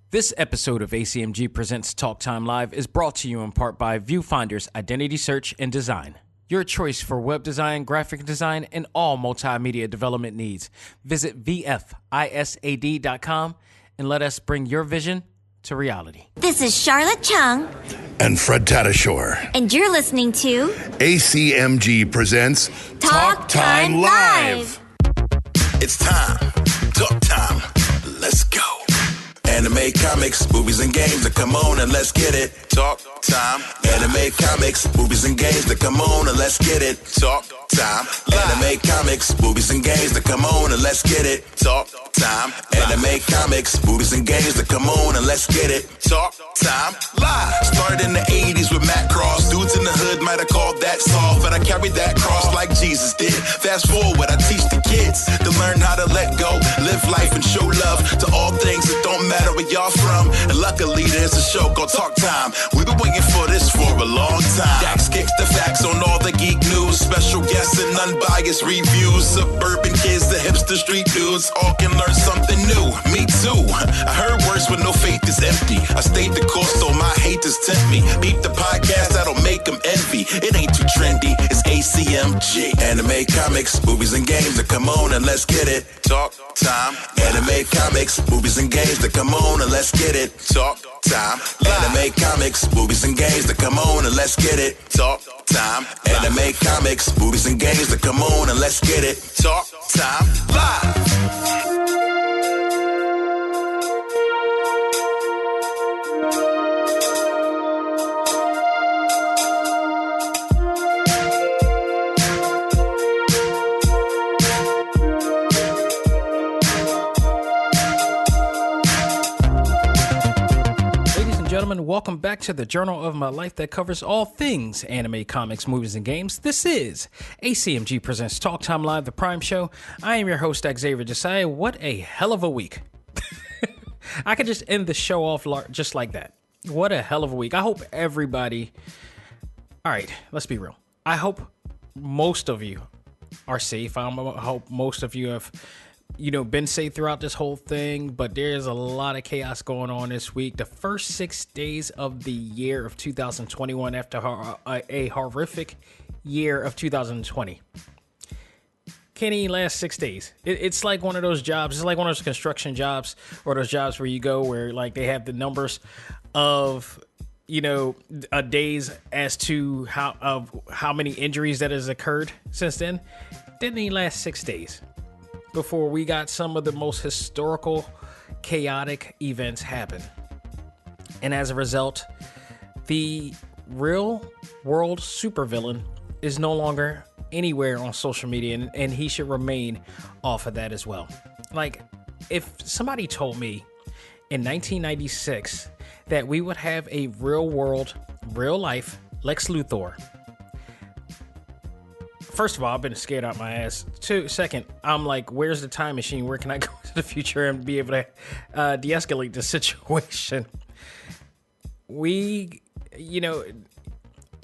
This episode of A.C.M.G. Presents Talk Time Live is brought to you in part by Viewfinder's Identity Search and Design. Your choice for web design, graphic design, and all multimedia development needs. Visit VFISAD.com and let us bring your vision to reality. This is Charlotte Chung. And Fred Tatasciore. And you're listening to A.C.M.G. presents Talk Time Live. It's time. Talk time. Let's go. Anime, comics, movies, and games. That come on and let's get it. Talk time. Anime, comics, movies, and games. That come on and let's get it. Talk time. Anime, comics, movies, and games. That come on and let's get it. Talk time. Anime, comics, movies, and games. That come on and let's get it. Talk time live. Started in the 80s with Matt Cross. Dudes in the hood might have called that soft, but I carried that cross like Jesus did. Fast forward, I teach the kids to learn how to let go, live life, and show love to all things that don't matter where y'all from. And luckily, there's a show called Talk Time. We've been waiting for this for a long time. Dax kicks the facts on all the geek news, special guests and unbiased reviews. Suburban kids, the hipster street dudes, all can learn something new. Me too. I heard words when no faith is empty. I stayed the course, so my haters tempt me. Beat the podcast, that'll make them envy. It ain't too trendy, it's A.C.M.G. Anime, comics, movies, and games. That come on and let's get it. Talk time. Anime, comics, movies, and games. That come on and let's get it. Talk time. Anime, comics, movies, and games. That come on and let's get it. Talk time. Anime, comics, movies, and games. That come on and let's get it. Talk time live. Gentlemen, welcome back to the Journal of My Life that covers all things anime, comics, movies, and games. This is A.C.M.G. Presents Talk Time Live, the Prime Show. I am your host, Xavier Desai. What a hell of a week. I could just end the show off just like that. What a hell of a week. I hope everybody... All right, let's be real. I hope most of you are safe. I hope most of you have... been safe throughout this whole thing, but there's a lot of chaos going on this week. The first 6 days of the year of 2021 after a horrific year of 2020. Can't even last 6 days. It's like one of those jobs. It's like one of those construction jobs or those jobs where you go where like they have the numbers of days as to how many injuries that has occurred since then. Didn't even last 6 days before we got some of the most historical, chaotic events happen. And as a result, the real world supervillain is no longer anywhere on social media, and he should remain off of that as well. Like, if somebody told me in 1996 that we would have a real world, real life Lex Luthor. First of all, I've been scared out my ass. Second, I'm like, where's the time machine? Where can I go to the future and be able to de-escalate the situation?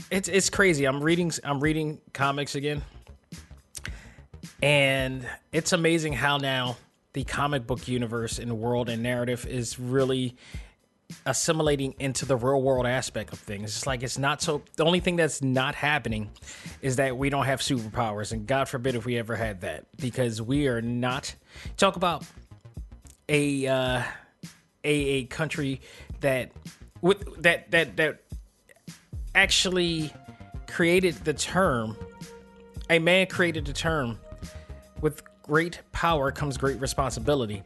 It's crazy. I'm reading comics again, and it's amazing how now the comic book universe and world and narrative is really assimilating into the real world aspect of things. It's like it's not so. The only thing that's not happening is that we don't have superpowers, and God forbid if we ever had that, because we are not. Talk about a country that actually created the term. A man created the term. With great power comes great responsibility.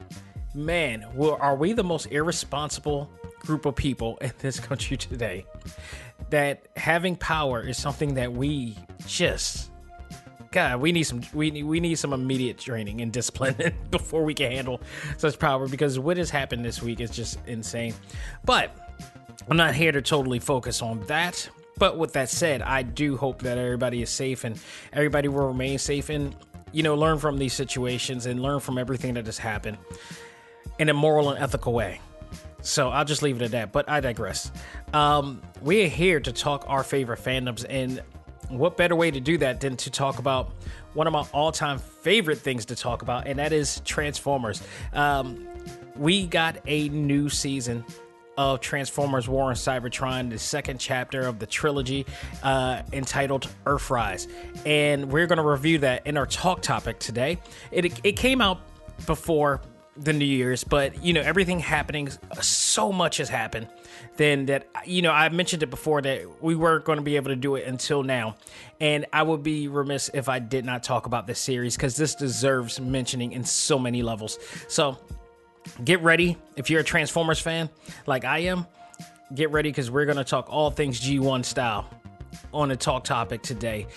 Man, are we the most irresponsible group of people in this country today, that having power is something that we just, God, we need some immediate training and discipline before we can handle such power, because what has happened this week is just insane. But I'm not here to totally focus on that. But with that said, I do hope that everybody is safe and everybody will remain safe and, learn from these situations and learn from everything that has happened in a moral and ethical way. So I'll just leave it at that, but I digress. We are here to talk our favorite fandoms, and what better way to do that than to talk about one of my all-time favorite things to talk about, and that is Transformers. we got a new season of Transformers War on Cybertron, the second chapter of the trilogy, entitled Earthrise. And we're going to review that in our talk topic today. It came out before the New Year's, but, you know, everything happening, so much has happened then that, you know, I mentioned it before that we weren't going to be able to do it until now. And I would be remiss if I did not talk about this series, because this deserves mentioning in so many levels. So get ready. If you're a Transformers fan like I am, get ready, because we're going to talk all things G1 style on the talk topic today.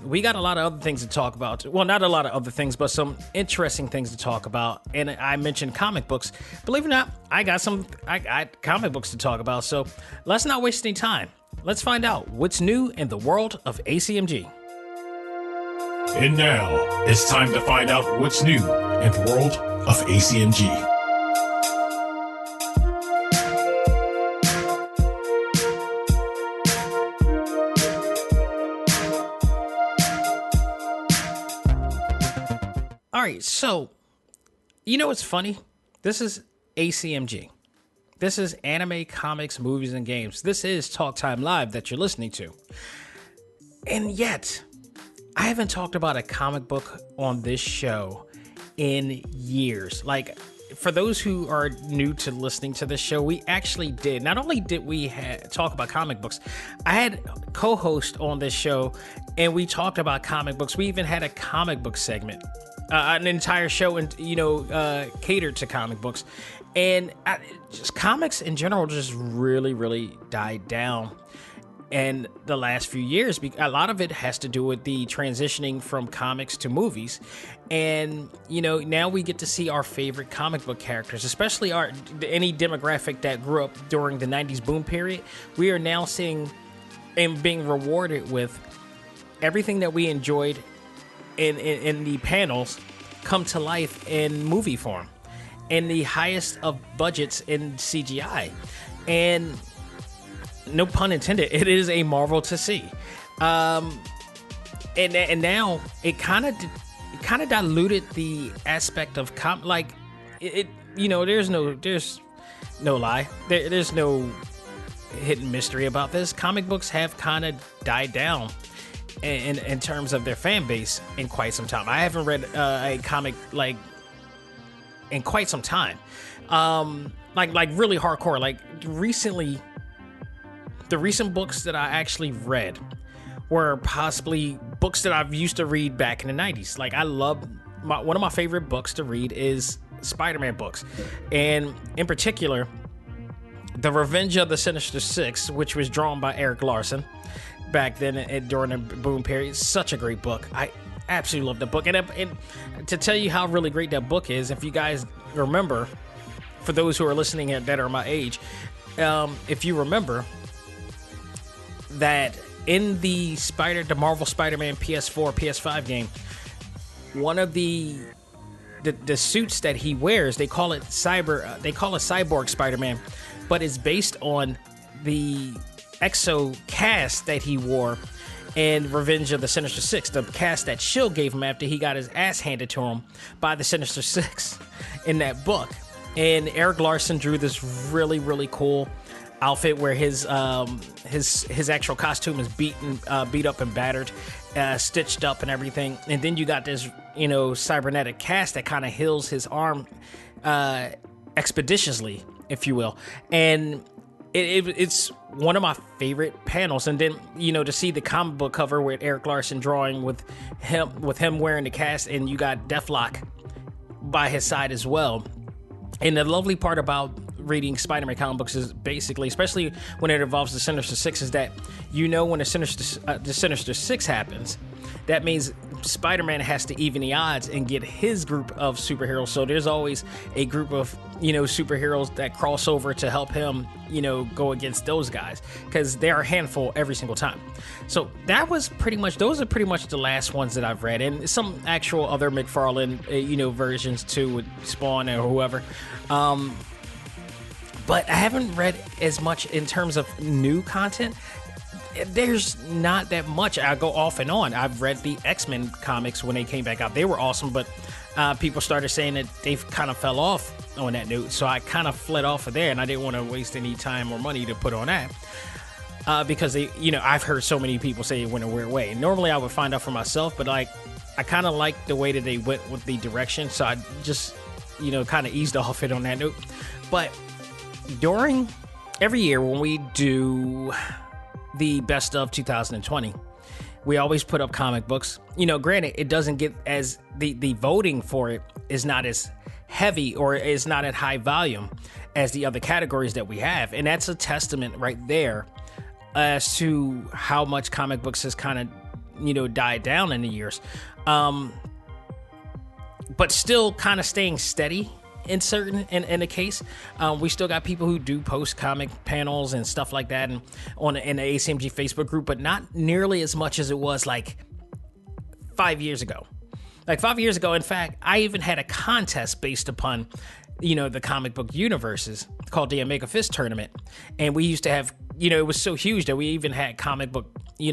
We got a lot of other things to talk about. Well, not a lot of other things, but some interesting things to talk about. And I mentioned comic books. Believe it or not, I got comic books to talk about. So let's not waste any time. Let's find out what's new in the world of A.C.M.G. And now, it's time to find out what's new in the world of A.C.M.G. All right, so, you know what's funny? This is A.C.M.G. This is anime, comics, movies, and games. This is Talk Time Live that you're listening to. And yet, I haven't talked about a comic book on this show in years. Like, for those who are new to listening to this show, we actually did. Not only did we talk about comic books, I had co-host on this show, and we talked about comic books. We even had a comic book segment. An entire show, and catered to comic books, and just comics in general just really died down in the last few years. A lot of it has to do with the transitioning from comics to movies, and you know, now we get to see our favorite comic book characters, especially any demographic that grew up during the 90s boom period. We are now seeing and being rewarded with everything that we enjoyed in the panels come to life in movie form, and the highest of budgets in CGI, and no pun intended, it is a marvel to see. And now it kind of diluted the aspect of you know, there's no lie, there's no hidden mystery about this. Comic books have kind of died down in terms of their fan base in quite some time. I haven't read a comic like in quite some time, like really hardcore. Like recently, the recent books that I actually read were possibly books that I've used to read back in the 90s. Like I love one of my favorite books to read is Spider-Man books, and in particular, The Revenge of the Sinister Six, which was drawn by Eric Larson back then during the boom period. Such a great book. I absolutely love the book. And to tell you how really great that book is, if you guys remember, for those who are listening that are my age, if you remember that in the Marvel Spider-Man PS4, PS5 game, one of the suits that he wears, they call it Cyborg Spider-Man, but it's based on the Exo cast that he wore in Revenge of the Sinister Six, the cast that S.H.I.E.L.D. gave him after he got his ass handed to him by the Sinister Six in that book. And Eric Larson drew this really cool outfit where his actual costume is beat up and battered, stitched up and everything. And then you got this, you know, cybernetic cast that kind of heals his arm expeditiously, if you will. And it's one of my favorite panels. And then, you know, to see the comic book cover with Eric Larson drawing with him wearing the cast, and you got Deathlock by his side as well. And the lovely part about reading Spider-Man comic books is basically, especially when it involves the Sinister Six, is that you know when the Sinister Six happens, that means Spider-Man has to even the odds and get his group of superheroes. So there's always a group of, you know, superheroes that cross over to help him, you know, go against those guys, because they're a handful every single time. So those are pretty much the last ones that I've read, and some actual other McFarlane, you know, versions too with Spawn or whoever. But I haven't read as much in terms of new content. There's not that much. I go off and on. I've read the X-Men comics when they came back out. They were awesome, but people started saying that they've kind of fell off on that note. So I kind of fled off of there, and I didn't want to waste any time or money to put on that. Because I've heard so many people say it went a weird way. Normally I would find out for myself, but like I kind of like the way that they went with the direction, so I just kind of eased off it on that note. But during every year when we do the best of 2020, we always put up comic books. Granted, it doesn't get as the voting for it is not as heavy or is not at high volume as the other categories that we have, and that's a testament right there as to how much comic books has kind of died down in the years, but still kind of staying steady in the case. We still got people who do post comic panels and stuff like that and in the A.C.M.G Facebook group, but not nearly as much as it was like 5 years ago. Like 5 years ago, in fact, I even had a contest based upon the comic book universes called the Omega Fist Tournament. And we used to have, it was so huge that we even had comic book, we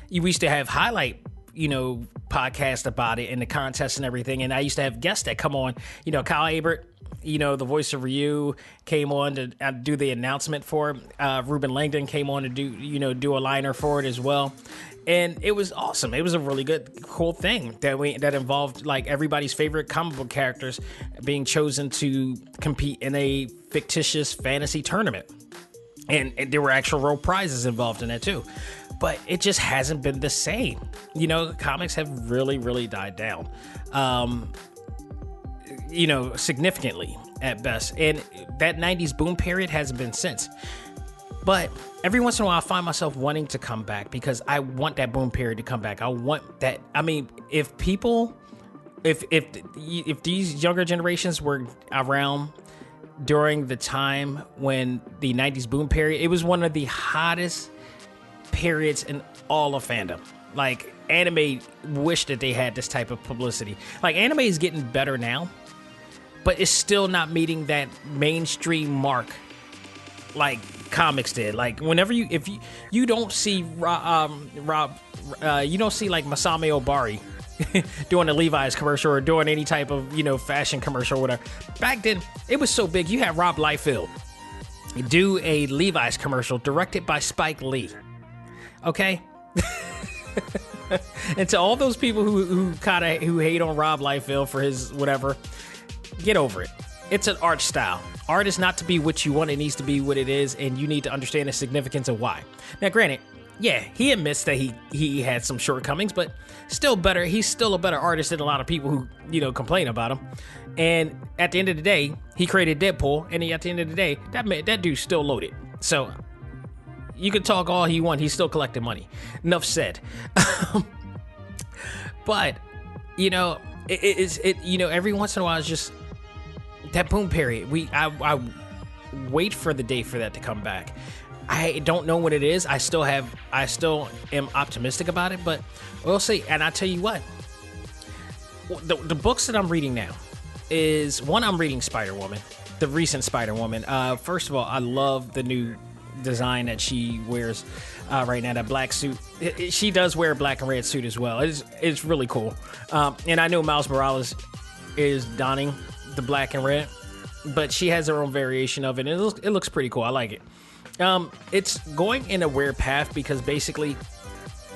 used to have highlight, podcast about it and the contest and everything. And I used to have guests that come on, Kyle Abert, the voice of Ryu, came on to do the announcement for it. Ruben Langdon came on to do a liner for it as well. And it was awesome. It was a really cool thing that involved like everybody's favorite comic book characters being chosen to compete in a fictitious fantasy tournament. And there were actual real prizes involved in that too. But it just hasn't been the same. Comics have really, really died down. Significantly at best. And that 90s boom period hasn't been since. But every once in a while, I find myself wanting to come back because I want that boom period to come back. I want that. I mean, if these younger generations were around during the time when the 90s boom period, it was one of the hottest periods in all of fandom. Like, anime wished that they had this type of publicity. Like, anime is getting better now, but it's still not meeting that mainstream mark like comics did. Like, whenever if you don't see Rob, you don't see like Masami Obari doing a Levi's commercial or doing any type of fashion commercial or whatever. Back then, it was so big. You had Rob Liefeld do a Levi's commercial directed by Spike Lee. Okay. And to all those people who hate on Rob Liefeld for his whatever, get over it. It's an art style. Art is not to be what you want. It needs to be what it is, and you need to understand the significance of why. Now, granted, yeah, he admits that he had some shortcomings, but still better. He's still a better artist than a lot of people who complain about him. And at the end of the day, he created Deadpool, and at the end of the day, that dude's still loaded. So you can talk all you want. He's still collecting money. Enough said. But every once in a while, it's just that boom period. I wait for the day for that to come back. I don't know what it is. I still am optimistic about it, but we'll see. And I tell you what, the books that I'm reading now is one. I'm reading Spider-Woman, the recent Spider-Woman. First of all, I love the new design that she wears right now, that black suit. She does wear a black and red suit as well. It's really cool. And I know Miles Morales is donning the black and red, but she has her own variation of it. And it looks pretty cool. I like it. It's going in a weird path because basically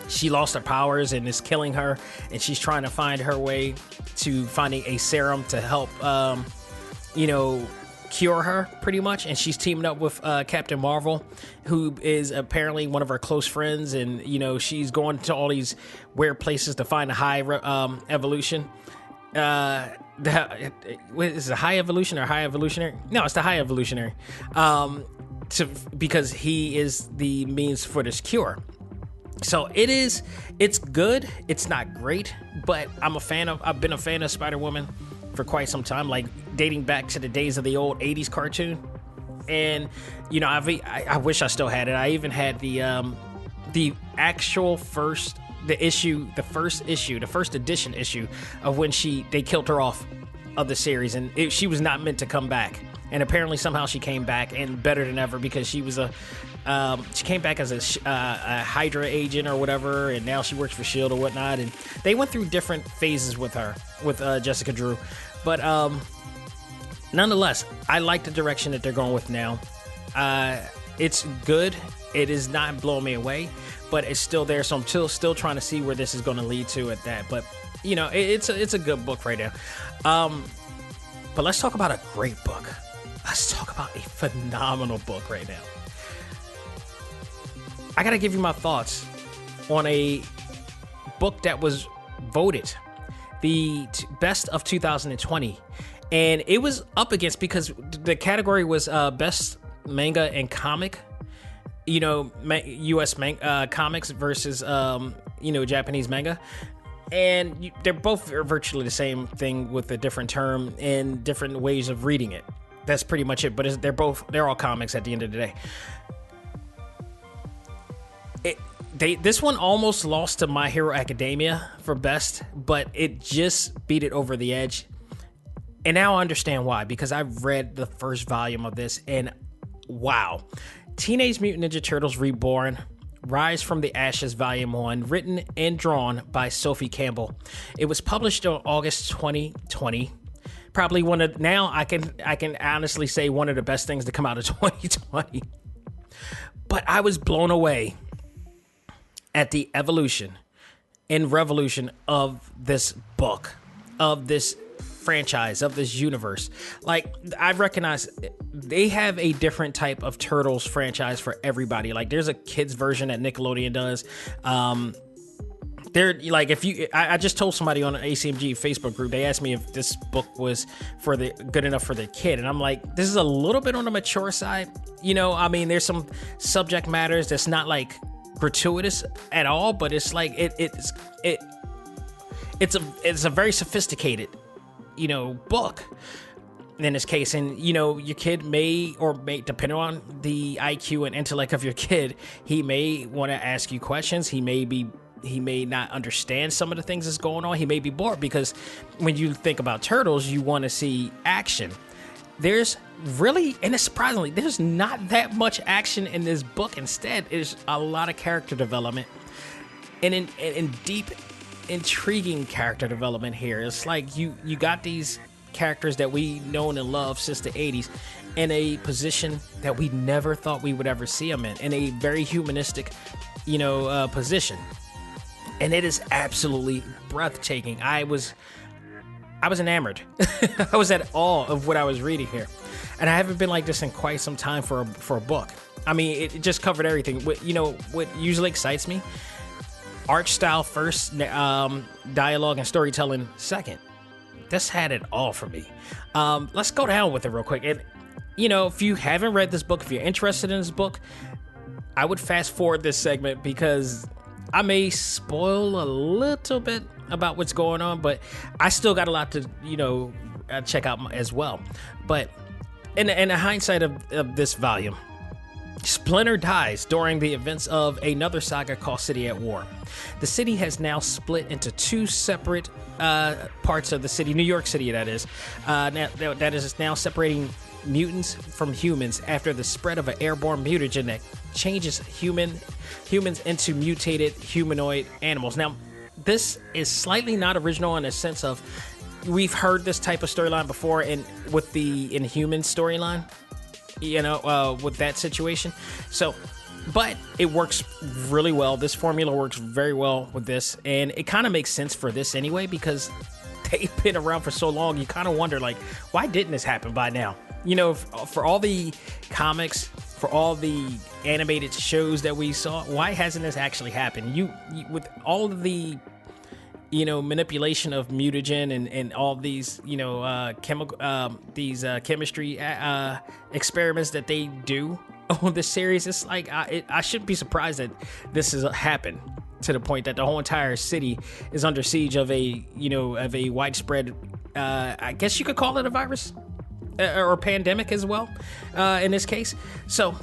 she lost her powers and it's killing her, and she's trying to find her way to finding a serum to help cure her pretty much. And she's teaming up with Captain Marvel, who is apparently one of her close friends, and she's going to all these weird places to find a high evolution. Is it high evolution or high evolutionary? No, it's the high evolutionary. Because he is the means for this cure. So it's good. It's not great, but I've been a fan of Spider-Woman for quite some time, like dating back to the days of the old 80s cartoon. And, I wish I still had it. I even had the actual first edition issue of when they killed her off of the series, and she was not meant to come back. And apparently somehow she came back, and better than ever, because she was she came back as a Hydra agent or whatever, and now she works for S.H.I.E.L.D. or whatnot. And they went through different phases with her, with Jessica Drew. But nonetheless, I like the direction that they're going with now. It's good. It is not blowing me away, but it's still there. So I'm still trying to see where this is going to lead to at that. But it's a good book right now. But let's talk about a great book. Let's talk about a phenomenal book right now. I got to give you my thoughts on a book that was voted the best of 2020. And it was up against, because the category was best manga and comic, U.S. comics versus, Japanese manga. And they're both virtually the same thing with a different term and different ways of reading it. That's pretty much it. But they're all comics at the end of the day. This one almost lost to My Hero Academia for best, but it just beat it over the edge. And now I understand why, because I've read the first volume of this, and wow. Teenage Mutant Ninja Turtles Reborn, Rise from the Ashes Volume 1, written and drawn by Sophie Campbell. It was published on August 2020. Probably now I can honestly say one of the best things to come out of 2020. But I was blown away at the evolution and revolution of this book, of this franchise, of this universe. Like, I recognize they have a different type of Turtles franchise for everybody. Like, there's a kids version that Nickelodeon does. They're like, I just told somebody on an A.C.M.G. Facebook group, they asked me if this book was good enough for their kid, and I'm like, this is a little bit on the mature side. There's some subject matters that's not like gratuitous at all, but it's like it's a very sophisticated book in this case. And your kid may depending on the IQ and intellect of your kid, he may want to ask you questions. He may not understand some of the things that's going on. He may be bored, because when you think about Turtles, you want to see action. There's really, and it's surprisingly, there's not that much action in this book. Instead, there's a lot of character development and in deep, intriguing character development here. It's like you got these characters that we known and loved since the 80s in a position that we never thought we would ever see them in a very humanistic, position. And it is absolutely breathtaking. I was enamored. I was at awe of what I was reading here. And I haven't been like this in quite some time for a book. I mean, it just covered everything. What usually excites me? Art style first, dialogue and storytelling second. This had it all for me. Let's go down with it real quick. And, if you haven't read this book, if you're interested in this book, I would fast forward this segment, because I may spoil a little bit about what's going on, but I still got a lot to, check out as well. But in the hindsight of this volume, Splinter dies during the events of another saga called City at War. The city has now split into two separate parts of the city, New York City, that is. That is now separating mutants from humans after the spread of an airborne mutagen that changes humans into mutated humanoid animals. Now, this is slightly not original in the sense of we've heard this type of storyline before with the Inhuman storyline, with that situation. So, but it works really well. This formula works very well with this, and it kind of makes sense for this anyway, because they've been around for so long. You kind of wonder, like, why didn't this happen by now? For all the comics, for all the animated shows that we saw, why hasn't this actually happened? You with all of the manipulation of mutagen and all these chemistry experiments that they do on this series, it's like I shouldn't be surprised that this has happened to the point that the whole entire city is under siege of a widespread I guess you could call it a virus or a pandemic as well in this case. So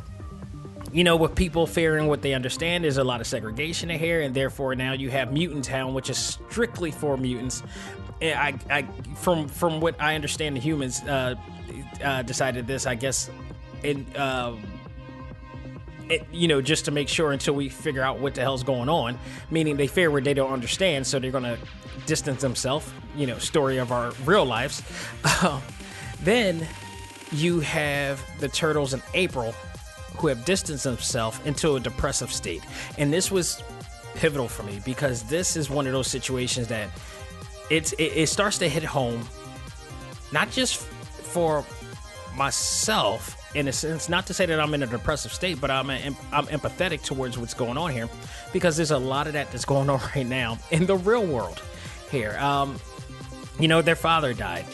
with people fearing what they understand, there's a lot of segregation in here, and therefore now you have Mutant Town, which is strictly for mutants. From what I understand, the humans decided this, I guess, just to make sure until we figure out what the hell's going on. Meaning they fear what they don't understand, so they're gonna distance themselves. Story of our real lives. Then you have the Turtles in April, who have distanced themselves into a depressive state. And this was pivotal for me because this is one of those situations that it starts to hit home, not just for myself, in a sense, not to say that I'm in a depressive state, but I'm empathetic towards what's going on here, because there's a lot of that's going on right now in the real world here. Their father died.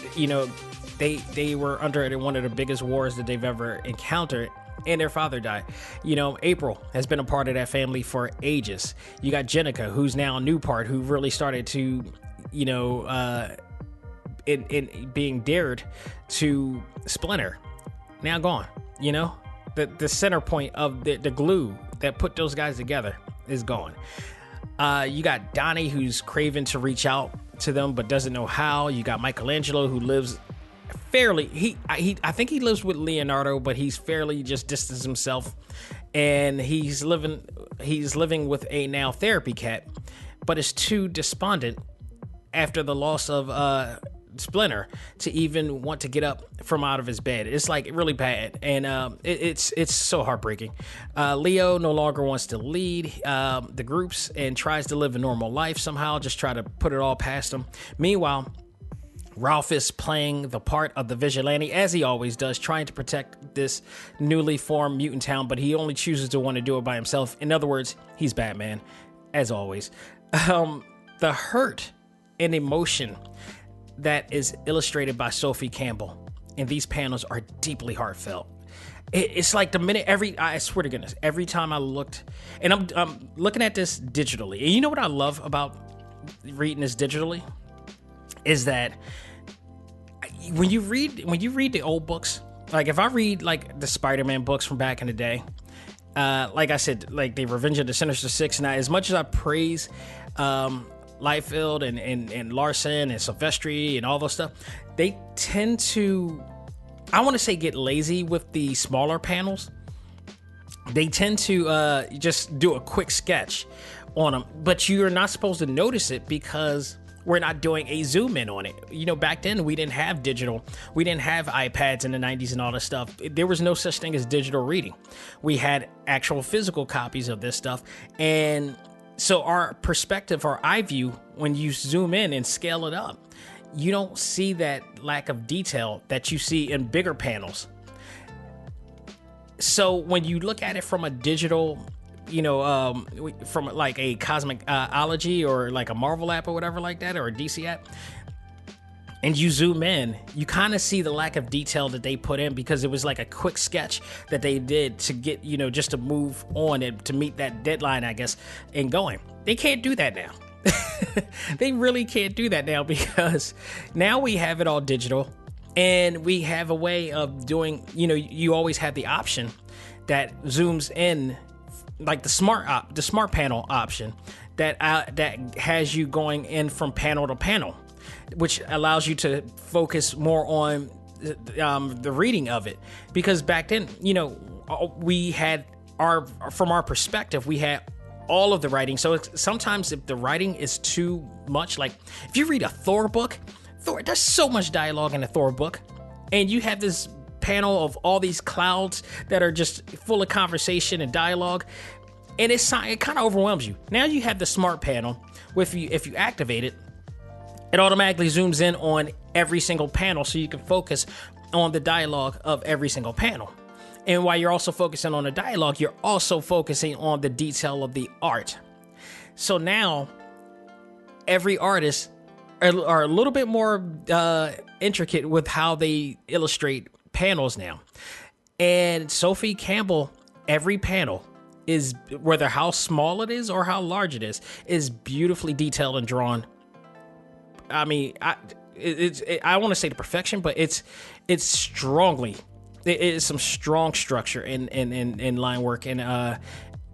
They were under one of the biggest wars that they've ever encountered, and their father died. April has been a part of that family for ages. You got Jenica, who's now a new part, who really started to, in being dared to Splinter. Now gone. The center point of the glue that put those guys together is gone. You got Donnie, who's craving to reach out to them but doesn't know how. You got Michelangelo, who lives fairly, I think he lives with Leonardo, but he's fairly just distanced himself, and he's living with a now therapy cat, but is too despondent after the loss of Splinter to even want to get up from out of his bed. It's like really bad, and it's so heartbreaking. Leo no longer wants to lead the groups and tries to live a normal life somehow, just try to put it all past him. Meanwhile, Ralph is playing the part of the vigilante, as he always does, trying to protect this newly formed mutant town, but he only chooses to want to do it by himself. In other words, he's Batman, as always. The hurt and emotion that is illustrated by Sophie Campbell in these panels are deeply heartfelt. It's like the minute I swear to goodness, every time I looked, and I'm looking at this digitally, and you know what I love about reading this digitally is that when you read the old books, like if I read like the Spider-Man books from back in the day, like I said, like the Revenge of the Sinister Six, and as much as I praise Liefeld and Larson and Silvestri and all those stuff, they tend to, I want to say, get lazy with the smaller panels. They tend to just do a quick sketch on them, but you're not supposed to notice it because we're not doing a zoom in on it. Back then we didn't have digital. We didn't have iPads in the 90s and all this stuff. There was no such thing as digital reading. We had actual physical copies of this stuff. And so our perspective, our eye view, when you zoom in and scale it up, you don't see that lack of detail that you see in bigger panels. So when you look at it from a digital, from like a Cosmicology or like a Marvel app or whatever like that, or a DC app, and you zoom in, you kind of see the lack of detail that they put in because it was like a quick sketch that they did to get, just to move on and to meet that deadline, I guess, and going. They can't do that now. They really can't do that now because now we have it all digital, and we have a way of doing, you always have the option that zooms in, like the smart panel option that has you going in from panel to panel, which allows you to focus more on the reading of it. Because back then, we had from our perspective, we had all of the writing. So sometimes if the writing is too much, like if you read a Thor book, there's so much dialogue in a Thor book, and you have this panel of all these clouds that are just full of conversation and dialogue, and it kind of overwhelms you. Now you have the smart panel, if you activate it, it automatically zooms in on every single panel, so you can focus on the dialogue of every single panel. And while you're also focusing on the dialogue, you're also focusing on the detail of the art. So now every artist are a little bit more intricate with how they illustrate panels now. And Sophie Campbell, every panel is, whether how small it is or how large it is beautifully detailed and drawn. I mean, I want to say to perfection, but it's strongly, it is some strong structure in line work, and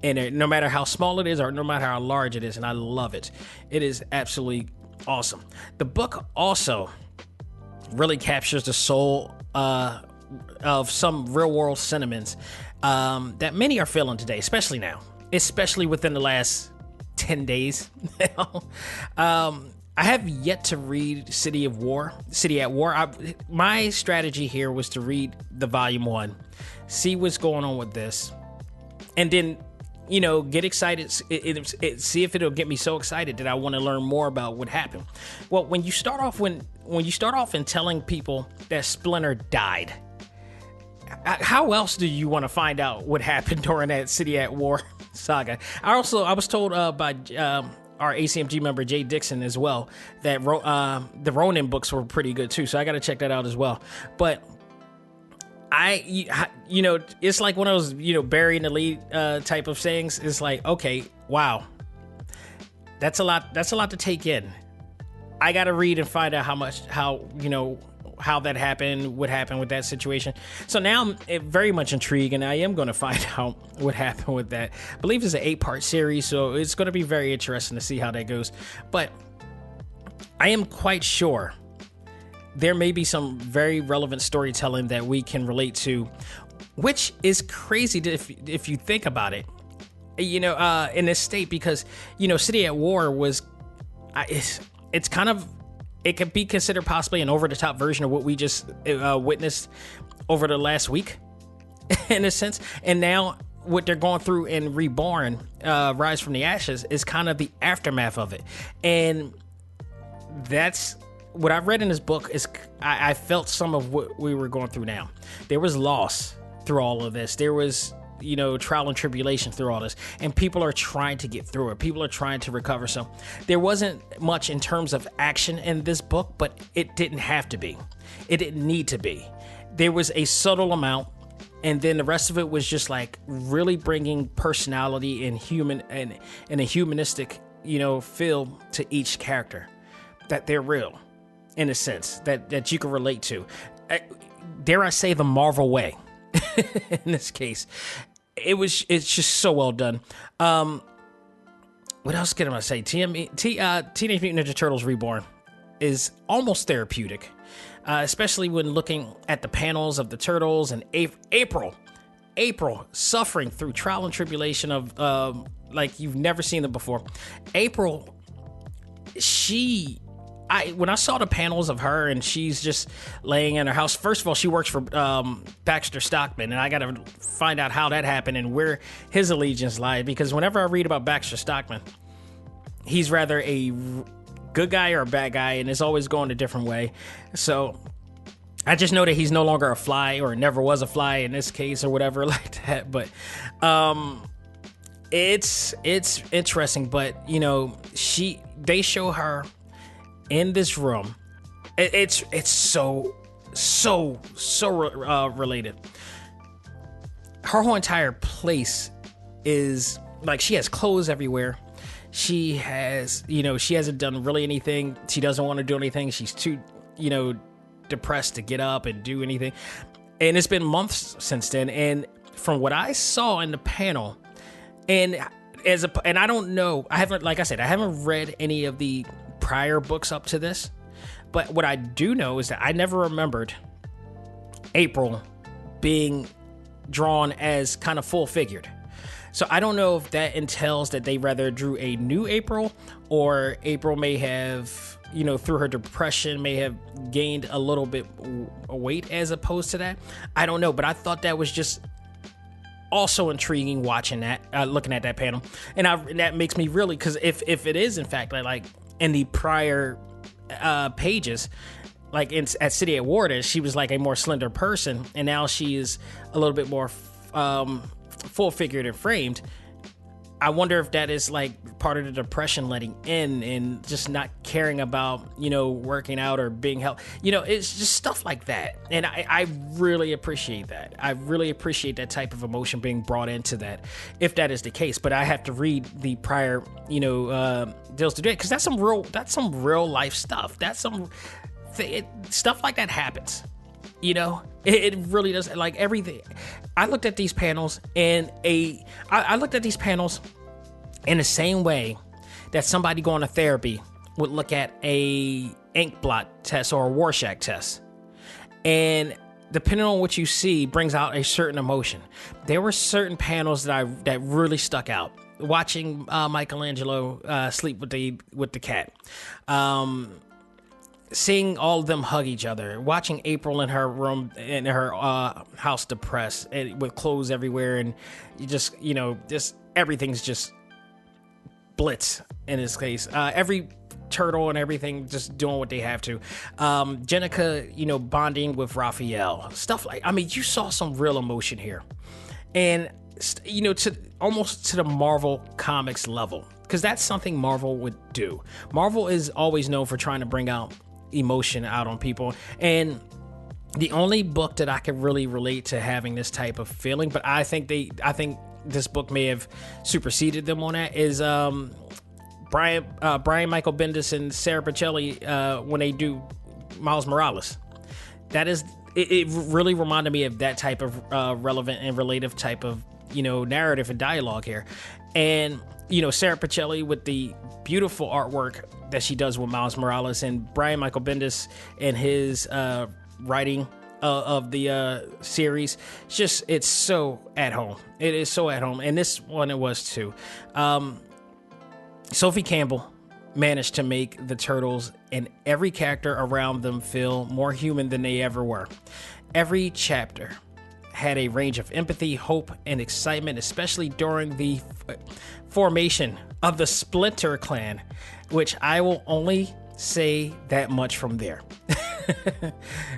no matter how small it is or no matter how large it is, and I love it. It is absolutely awesome. The book also really captures the soul of some real world sentiments that many are feeling today, especially now, especially within the last 10 days. I have yet to read City at War. My strategy here was to read the volume 1, see what's going on with this, and then, get excited, see if it'll get me so excited that I want to learn more about what happened. Well, when you start off in telling people that Splinter died, how else do you want to find out what happened during that City at War saga? I was told by our A.C.M.G member Jay Dixon as well that the Ronin books were pretty good too, so I got to check that out as well. But it's like one of those bury in the lead type of things. It's like, okay, wow, that's a lot to take in. I got to read and find out how that happened, what happened with that situation. So now I'm very much intrigued, and I am going to find out what happened with that. I believe it's an 8-part series, so it's going to be very interesting to see how that goes. But I am quite sure there may be some very relevant storytelling that we can relate to, which is crazy if you think about it, in this state, because, City at War was, it's kind of, it can be considered possibly an over-the-top version of what we just witnessed over the last week, in a sense. And now what they're going through in Reborn, Rise from the Ashes, is kind of the aftermath of it. And that's what I've read in this book. Is I felt some of what we were going through now. There was loss through all of this. There was trial and tribulation through all this, and people are trying to get through it. People are trying to recover. So there wasn't much in terms of action in this book, but it didn't have to be. It didn't need to be. There was a subtle amount, and then the rest of it was just like really bringing personality and a humanistic, feel to each character, that they're real in a sense that you can relate to. Dare I say the Marvel way in this case. It's just so well done. What else can I say? Teenage Mutant Ninja Turtles Reborn is almost therapeutic, especially when looking at the panels of the Turtles and April suffering through trial and tribulation of like you've never seen them before. April, when I saw the panels of her and she's just laying in her house, first of all, she works for Baxter Stockman, and I got to find out how that happened and where his allegiance lied, because whenever I read about Baxter Stockman, he's rather a good guy or a bad guy, and it's always going a different way. So I just know that he's no longer a fly, or never was a fly in this case, or whatever like that. But it's interesting. But they show her in this room. It's so related. Her whole entire place is like, she has clothes everywhere. She has, she hasn't done really anything. She doesn't want to do anything. She's too, depressed to get up and do anything. And it's been months since then. And from what I saw in the panel, and I don't know, I haven't read any of the prior books up to this, but what I do know is that I never remembered April being drawn as kind of full figured. So I don't know if that entails that they rather drew a new April, or April may have, through her depression, may have gained a little bit of weight as opposed to that. I don't know, but I thought that was just also intriguing watching that, looking at that panel. And that makes me really, because if it is in fact like in the prior pages, like at City at War, she was like a more slender person, and now she is a little bit more full figured and framed. I wonder if that is like part of the depression letting in, and just not caring about, working out or being healthy. It's just stuff like that. And I really appreciate that. I really appreciate that type of emotion being brought into that, if that is the case. But I have to read the prior, deals to do it, because that's some real life stuff. That's stuff like that happens. It really does. Like everything. I looked at these panels in the same way that somebody going to therapy would look at a ink blot test or a Rorschach test. And depending on what you see brings out a certain emotion. There were certain panels that really stuck out. watching Michelangelo sleep with the cat. Seeing all of them hug each other, watching April in her room, in her house, depressed and with clothes everywhere, and just everything's just blitz in this case. Every turtle and everything just doing what they have to. Jenica, bonding with Raphael, stuff like. I mean, you saw some real emotion here, and to almost to the Marvel Comics level, because that's something Marvel would do. Marvel is always known for trying to bring out emotion out on people, and the only book that I could really relate to having this type of feeling, but I think this book may have superseded them on that, is Brian Michael Bendis and Sarah Pichelli when they do Miles Morales. That is, it really reminded me of that type of relevant and relative type of narrative and dialogue here. And Sarah Pichelli with the beautiful artwork that she does with Miles Morales, and Brian Michael Bendis and his writing of the series. It's so at home. It is so at home, and this one it was too. Sophie Campbell managed to make the Turtles and every character around them feel more human than they ever were. Every chapter had a range of empathy, hope, and excitement, especially during the formation of the Splinter Clan, which I will only say that much from there.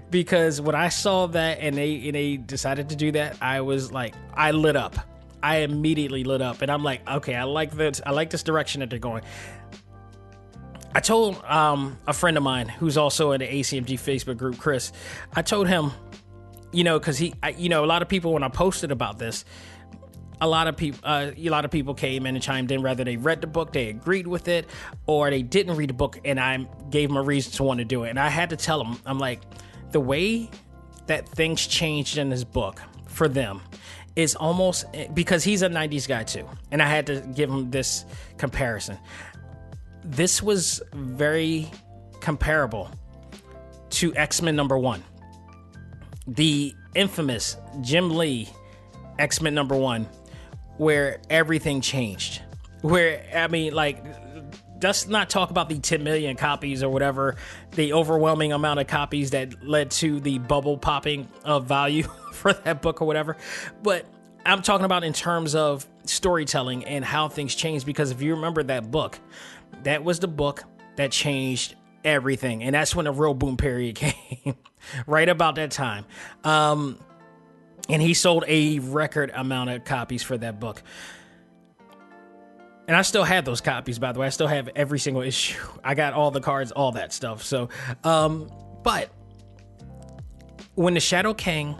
Because when I saw that and they decided to do that, I was like, I lit up. I immediately lit up, and I'm like, okay, I like this direction that they're going. I told a friend of mine who's also in the A.C.M.G Facebook group, Chris. I told him, because a lot of people, when I posted about this, a lot of people came in and chimed in. Whether they read the book, they agreed with it, or they didn't read the book, and I gave them a reason to want to do it. And I had to tell them, I'm like, the way that things changed in this book for them is almost, because he's a 90s guy too, and I had to give him this comparison. This was very comparable to X-Men #1, the infamous Jim Lee X-Men #1, where everything changed. Where, I mean, like, let's not talk about the 10 million copies or whatever, the overwhelming amount of copies that led to the bubble popping of value for that book or whatever. But I'm talking about in terms of storytelling and how things changed, because if you remember that book, that was the book that changed everything. And that's when the real boom period came, right about that time. And he sold a record amount of copies for that book. And I still have those copies, by the way. I still have every single issue. I got all the cards, all that stuff. So, but when the Shadow King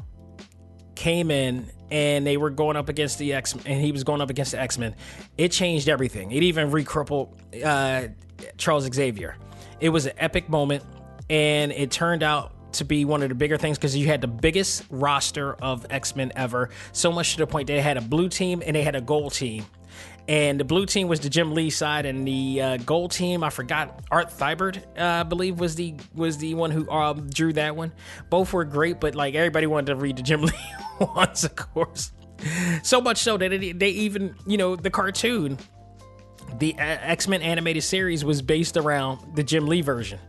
came in and they were going up against the X-Men, and he was going up against the X-Men, it changed everything. It even re-crippled Charles Xavier. It was an epic moment, and it turned out to be one of the bigger things because you had the biggest roster of X-Men ever, so much to the point they had a blue team and they had a gold team. And the blue team was the Jim Lee side, and the gold team, I forgot, Art Thibert, I believe, was the one who drew that one. Both were great, but like everybody wanted to read the Jim Lee ones, of course. So much so that they even, the cartoon, the X-Men animated series was based around the Jim Lee version,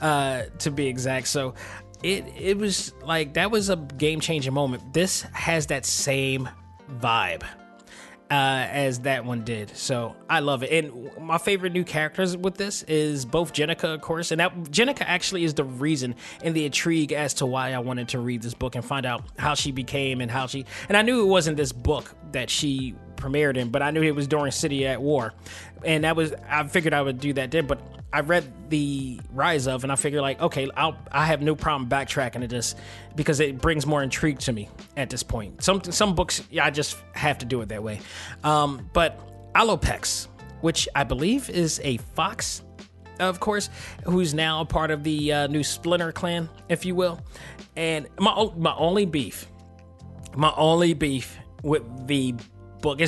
to be exact. So it was like, that was a game-changing moment. This has that same vibe as that one did. So I love it. And my favorite new characters with this is both Jenica, of course. And that Jenica actually is the reason and the intrigue as to why I wanted to read this book and find out how she became and I knew it wasn't this book that she premiered in, but I knew it was during City at War. And I figured I would do that then, but I read the Rise of, and I figured like, okay, I have no problem backtracking to this because it brings more intrigue to me at this point. Some books, I just have to do it that way. But Alopex, which I believe is a fox, of course, who's now a part of the new Splinter Clan, if you will. And my only beef with the book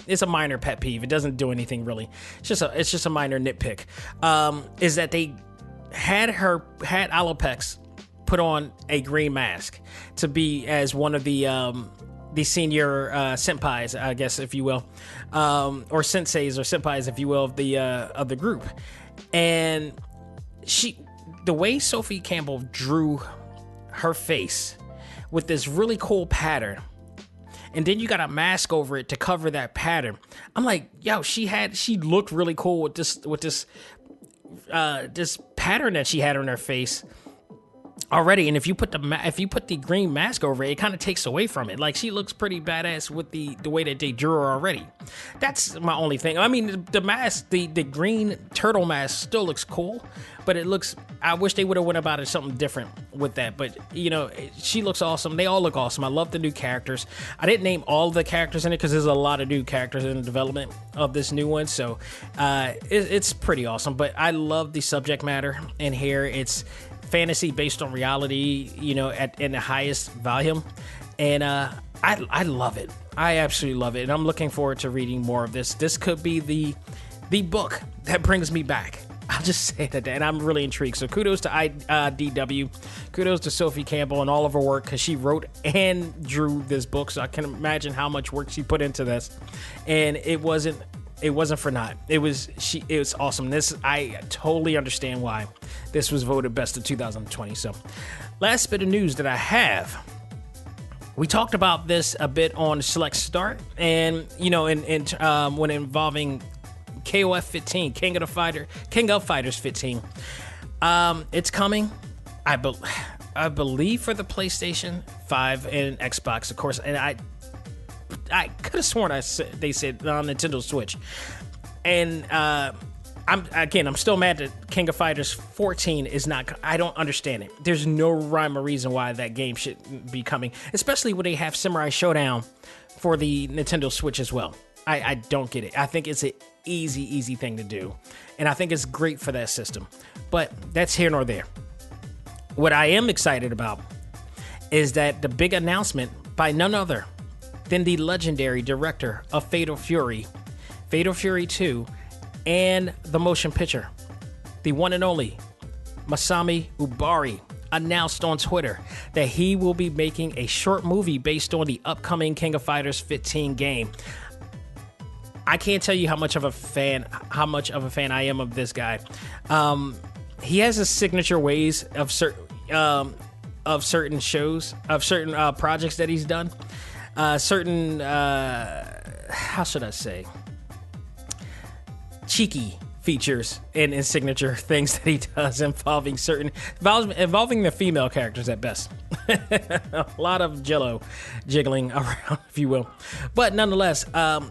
it's a minor pet peeve. It doesn't do anything really. It's just a minor nitpick. Is that they had Alopex put on a green mask to be as one of the the senior senpais, I guess, if you will, or senseis or senpais, if you will, of the group. And the way Sophie Campbell drew her face with this really cool pattern, and then you got a mask over it to cover that pattern. I'm like, yo, she looked really cool with this pattern that she had on her face already. And if you put the green mask over it, it kind of takes away from it. Like, she looks pretty badass with the way that they drew her already. That's my only thing. I mean, the mask, the green turtle mask still looks cool, but I wish they would have went about it something different with that. But, you know, she looks awesome. They all look awesome. I love the new characters. I didn't name all the characters in it because there's a lot of new characters in the development of this new one. So it's pretty awesome. But I love the subject matter in here. It's fantasy based on reality, you know, in the highest volume. And I love it. I absolutely love it. And I'm looking forward to reading more of this. This could be the book that brings me back. I'll just say that, and I'm really intrigued. So kudos to DW, kudos to Sophie Campbell and all of her work, because she wrote and drew this book. So I can imagine how much work she put into this, and it wasn't for naught. It was awesome. I totally understand why this was voted best of 2020. So, last bit of news that I have. We talked about this a bit on Select Start, and you know, when involving KOF 15, King of Fighters 15. It's coming, I believe, for the PlayStation 5 and Xbox, of course. And I could have sworn they said on Nintendo Switch. And I'm still mad that King of Fighters 14 is not. I don't understand it. There's no rhyme or reason why that game should be coming, especially when they have Samurai Showdown for the Nintendo Switch as well. I don't get it. I think it's an easy thing to do, and I think it's great for that system. But that's here nor there. What I am excited about is that the big announcement by none other than the legendary director of Fatal Fury 2, and the motion picture, the one and only Masami Ubari, announced on Twitter that he will be making a short movie based on the upcoming King of Fighters 15 game. I can't tell you how much of a fan I am of this guy. He has his signature ways of certain shows, of certain projects that he's done. How should I say? Cheeky features and signature things that he does involving the female characters at best. A lot of jello jiggling around, if you will. But nonetheless,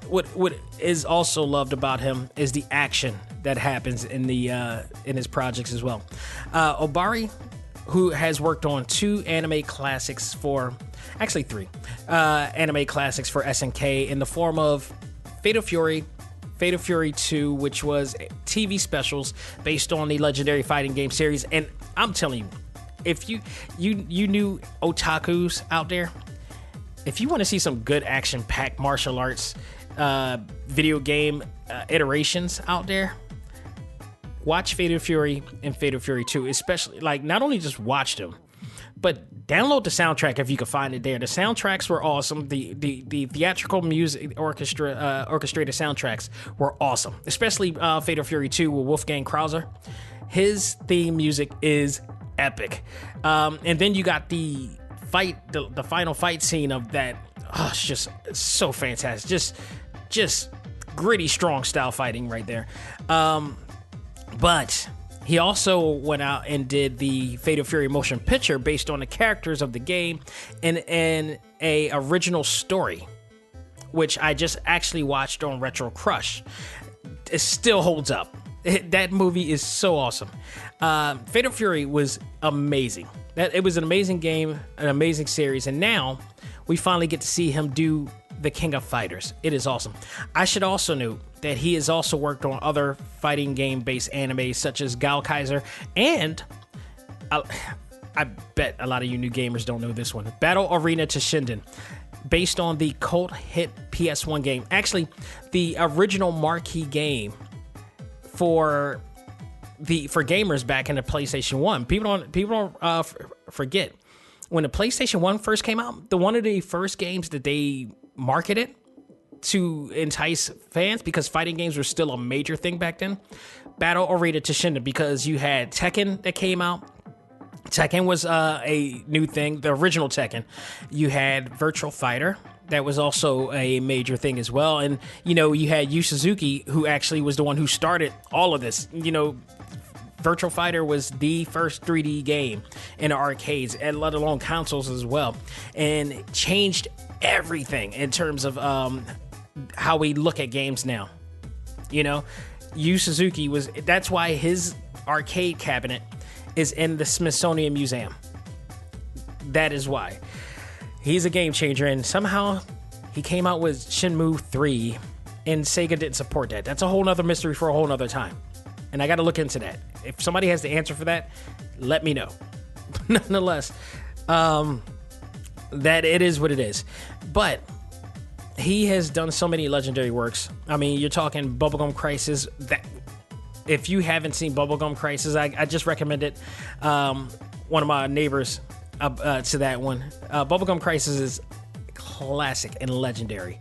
what is also loved about him is the action that happens in his projects as well. Obari, who has worked on 2 anime classics actually 3 anime classics for SNK in the form of Fatal Fury 2, which was TV specials based on the legendary fighting game series. And I'm telling you, if you new otakus out there, if you want to see some good action-packed martial arts video game iterations out there, watch Fatal Fury and Fatal Fury 2, especially, like, not only just watch them, but download the soundtrack if you can find it there. The soundtracks were awesome. The theatrical music orchestrated soundtracks were awesome, especially Fatal Fury 2 with Wolfgang Krauser. His theme music is epic. And then you got the final fight scene of that. Oh, it's just so fantastic. Just gritty, strong style fighting right there. But he also went out and did the Fatal Fury motion picture based on the characters of the game and a original story, which I just actually watched on Retro Crush. It still holds up. That movie is so awesome. Fatal Fury was amazing. It was an amazing game, an amazing series, and now we finally get to see him do the King of Fighters. It is awesome. I should also note that he has also worked on other fighting game-based animes such as Gal Kaiser, and I bet a lot of you new gamers don't know this one, Battle Arena Toshinden, based on the cult hit PS1 game. Actually, the original marquee game for gamers back in the PlayStation 1. People don't forget when the PlayStation 1 first came out, one of the first games that they marketed to entice fans, because fighting games were still a major thing back then, Battle Arena Toshinden, because you had Tekken that came out. Tekken was a new thing, the original Tekken. You had Virtual Fighter. That was also a major thing as well. And, you had Yu Suzuki, who actually was the one who started all of this. Virtual Fighter was the first 3D game in the arcades, and let alone consoles as well. And it changed everything in terms of how we look at games now. Yu Suzuki that's why his arcade cabinet is in the Smithsonian Museum. That is why. He's a game changer, and somehow he came out with Shenmue 3, and Sega didn't support that. That's a whole nother mystery for a whole nother time. And I got to look into that. If somebody has the answer for that, let me know. Nonetheless, that it is what it is. But he has done so many legendary works. I mean, you're talking Bubblegum Crisis. That if you haven't seen Bubblegum Crisis, I just recommend it. One of my neighbors to that one. Bubblegum Crisis is classic and legendary.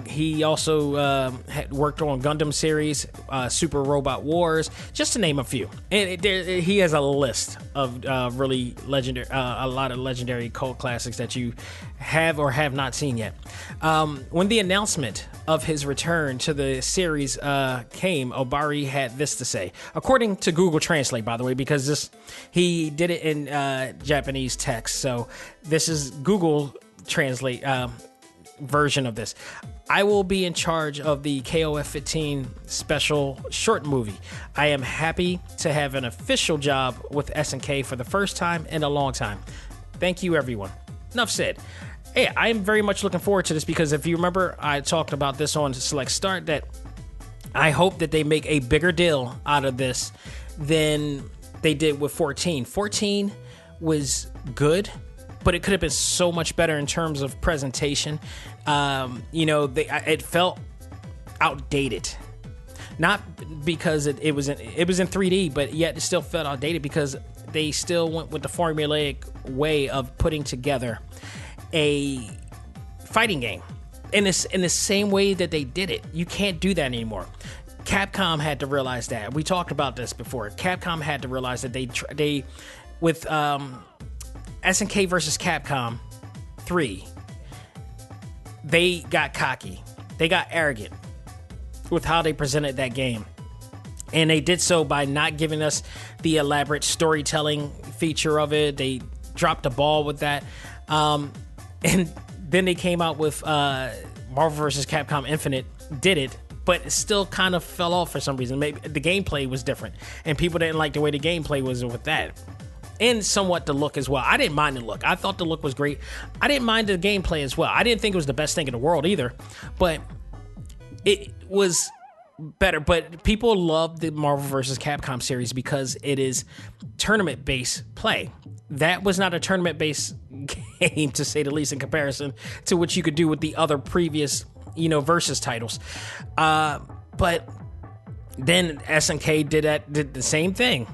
He also had worked on Gundam series, Super Robot Wars, just to name a few. And he has a list of really legendary, a lot of legendary cult classics that you have or have not seen yet. When the announcement of his return to the series came, Obari had this to say, according to Google Translate, by the way, because he did it in Japanese text. So this is Google Translate version of this. I will be in charge of the KOF 15 special short movie. I am happy to have an official job with SNK for the first time in a long time. Thank you, everyone. Enough said. Hey, I am very much looking forward to this, because if you remember, I talked about this on Select Start, that I hope that they make a bigger deal out of this than they did with 14. 14 was good, but it could have been so much better in terms of presentation. It felt outdated, not because it was in 3D, but yet it still felt outdated because they still went with the formulaic way of putting together a fighting game in the same way that they did it. You can't do that anymore. Capcom had to realize that. We talked about this before. Capcom had to realize that they with SNK versus Capcom 3, they got cocky. They got arrogant with how they presented that game. And they did so by not giving us the elaborate storytelling feature of it. They dropped the ball with that. And then they came out with Marvel vs. Capcom Infinite, did it, but it still kind of fell off for some reason. Maybe the gameplay was different, and people didn't like the way the gameplay was with that. And somewhat the look as well. I didn't mind the look. I thought the look was great. I didn't mind the gameplay as well. I didn't think it was the best thing in the world either, but it was better. But people love the Marvel vs. Capcom series because it is tournament-based play. That was not a tournament-based game, to say the least, in comparison to what you could do with the other previous, versus titles. But then SNK did the same thing.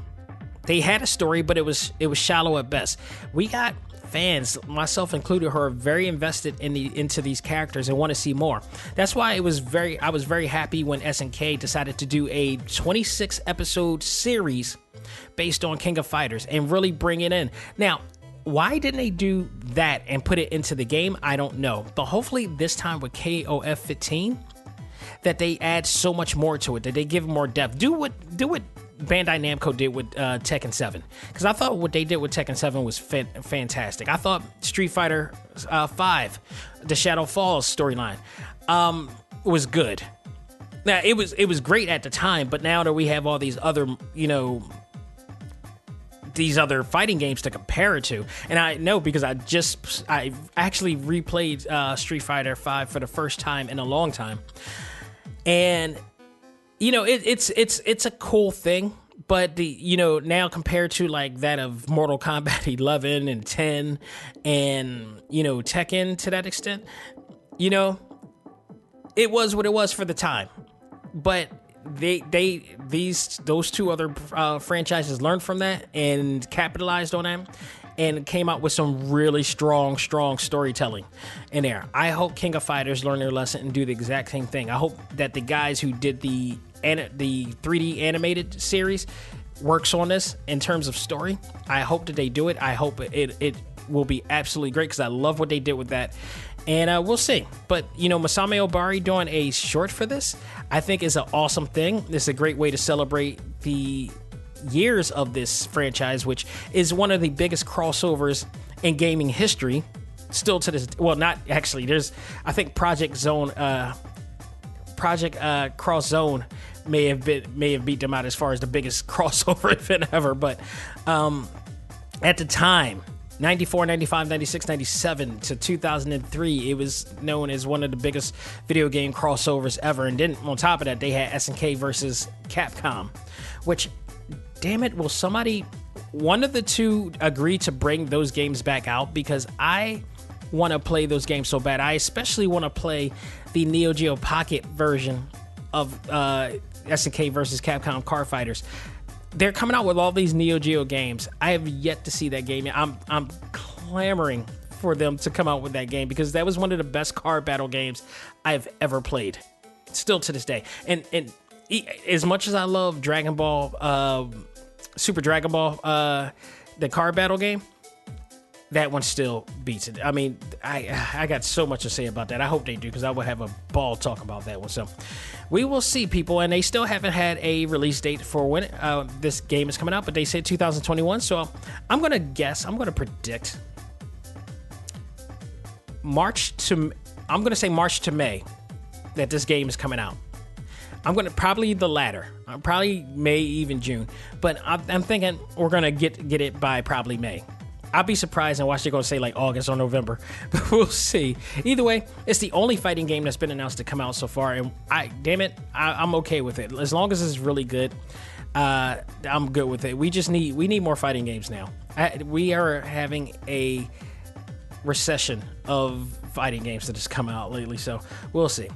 They had a story, but it was shallow at best. We got fans, myself included, who are very invested into these characters and want to see more. That's why I was very happy when SNK decided to do a 26 episode series based on King of Fighters and really bring it in. Now, why didn't they do that and put it into the game? I don't know. But hopefully this time with KOF 15, that they add so much more to it, that they give more depth. Do what Bandai Namco did with Tekken 7, because I thought what they did with Tekken 7 was fantastic. I thought Street Fighter 5, the Shadow Falls storyline, was good. Now it was great at the time, but now that we have all these other these other fighting games to compare it to, and I know because I actually replayed Street Fighter 5 for the first time in a long time, and it's a cool thing, but now compared to like that of Mortal Kombat 11 and 10 and Tekken to that extent, it was what it was for the time. But those two other franchises learned from that and capitalized on them and came out with some really strong storytelling in there. I hope King of Fighters learn their lesson and do the exact same thing. I hope that the guys who did the 3D animated series works on this in terms of story. I hope that they do it. I hope it will be absolutely great because I love what they did with that. And we'll see. But, Masami Obari doing a short for this, I think is an awesome thing. It's a great way to celebrate the years of this franchise, which is one of the biggest crossovers in gaming history. Still to this, well, not actually. I think Project Cross Zone may have beat them out as far as the biggest crossover event ever. But at the time, 94, 95, 96, 97 to 2003, it was known as one of the biggest video game crossovers ever. And then on top of that, they had S&K versus Capcom, which, damn it, will one of the two agree to bring those games back out? Because I want to play those games so bad. I especially want to play the Neo Geo Pocket version of S&K versus Capcom Car Fighters. They're coming out with all these Neo Geo games. I have yet to see that game. I'm clamoring for them to come out with that game because that was one of the best car battle games I've ever played. Still to this day. And as much as I love Dragon Ball, Super Dragon Ball, the car battle game, that one still beats it. I mean, I got so much to say about that. I hope they do because I would have a ball talking about that one. So we will see, people. And they still haven't had a release date for when this game is coming out, but they said 2021. So I'm going to predict March to May that this game is coming out. I'm going to probably the latter. Probably May, even June. But I'm thinking we're going to get it by probably May. I'll be surprised and watch they're going to say like August or November, but we'll see. Either way, it's the only fighting game that's been announced to come out so far, and I'm okay with it. As long as it's really good, I'm good with it. We need more fighting games now. We are having a recession of fighting games that has come out lately, so we'll see.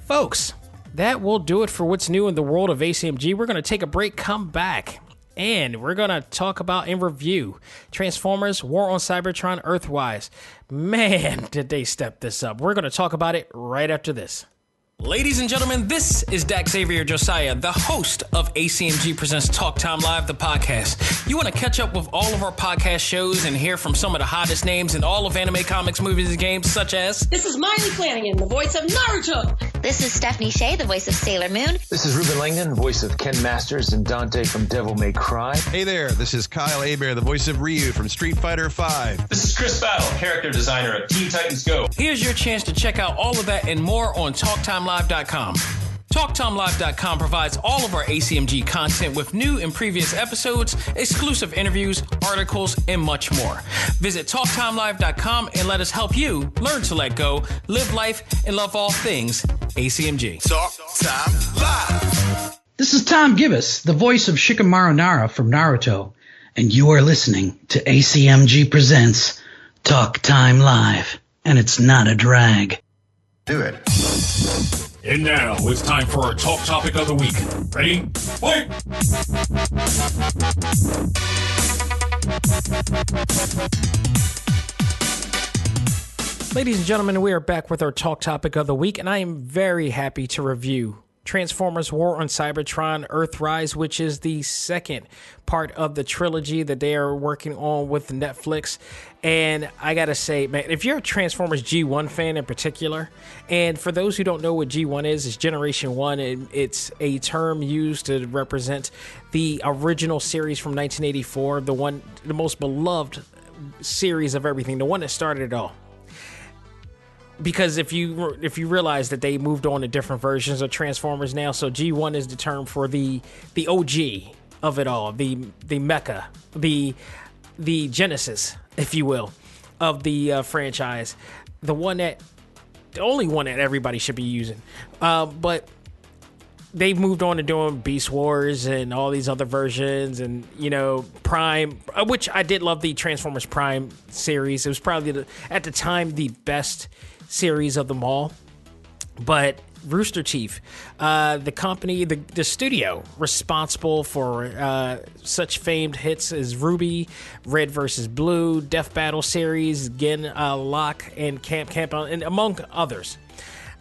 Folks, that will do it for what's new in the world of A.C.M.G. We're going to take a break, come back, and we're going to talk about and review Transformers War on Cybertron Earthrise. Man, did they step this up. We're going to talk about it right after this. Ladies and gentlemen, this is Dak Xavier Josiah, the host of A.C.M.G. Presents Talk Time Live, the podcast. You want to catch up with all of our podcast shows and hear from some of the hottest names in all of anime, comics, movies, and games, such as... This is Miley Flanagan, the voice of Naruto. This is Stephanie Shea, the voice of Sailor Moon. This is Ruben Langdon, voice of Ken Masters and Dante from Devil May Cry. Hey there, this is Kyle Hebert, the voice of Ryu from Street Fighter V. This is Chris Battle, character designer of Teen Titans Go. Here's your chance to check out all of that and more on TalkTimeLive.com. TalkTimeLive.com provides all of our ACMG content with new and previous episodes, exclusive interviews, articles, and much more. Visit TalkTimeLive.com and let us help you learn to let go, live life, and love all things ACMG. Talk Time Live. This is Tom Gibbous, the voice of Shikamaru Nara from Naruto, and you are listening to ACMG Presents Talk Time Live, and it's not a drag. Do it. And now it's time for our talk topic of the week. Ready? Fight! Ladies and gentlemen, we are back with our talk topic of the week, and I am very happy to review Transformers War on Cybertron Earthrise, which is the second part of the trilogy that they are working on with Netflix. And I gotta say, man, if you're a Transformers G1 fan in particular, and for those who don't know what G1 is, it's Generation 1, and it's a term used to represent the original series from 1984, the most beloved series of everything, the one that started it all. Because if you realize that they moved on to different versions of Transformers now, so G1 is the term for the OG of it all, the mecha, the genesis, if you will, of the franchise, the only one that everybody should be using. But they've moved on to doing Beast Wars and all these other versions, and Prime, which I did love the Transformers Prime series. It was probably at the time the best series of them all, but Rooster Teeth, the company, the studio responsible for such famed hits as Ruby, Red vs. Blue, Death Battle series, Gen Lock, and Camp, and among others,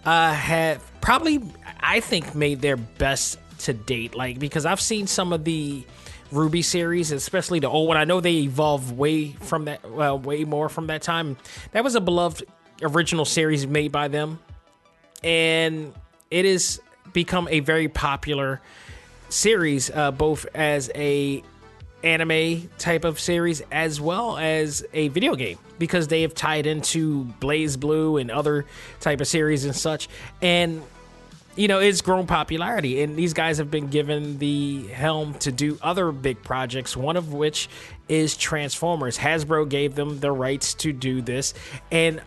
have probably, I think, made their best to date. Like, because I've seen some of the Ruby series, especially the old one. I know they evolved way more from that time. That was a beloved original series made by them, and it has become a very popular series, both as a anime type of series as well as a video game, because they have tied into Blaze Blue and other type of series and such. And it's grown popularity, and these guys have been given the helm to do other big projects, one of which is Transformers. Hasbro gave them the rights to do this, and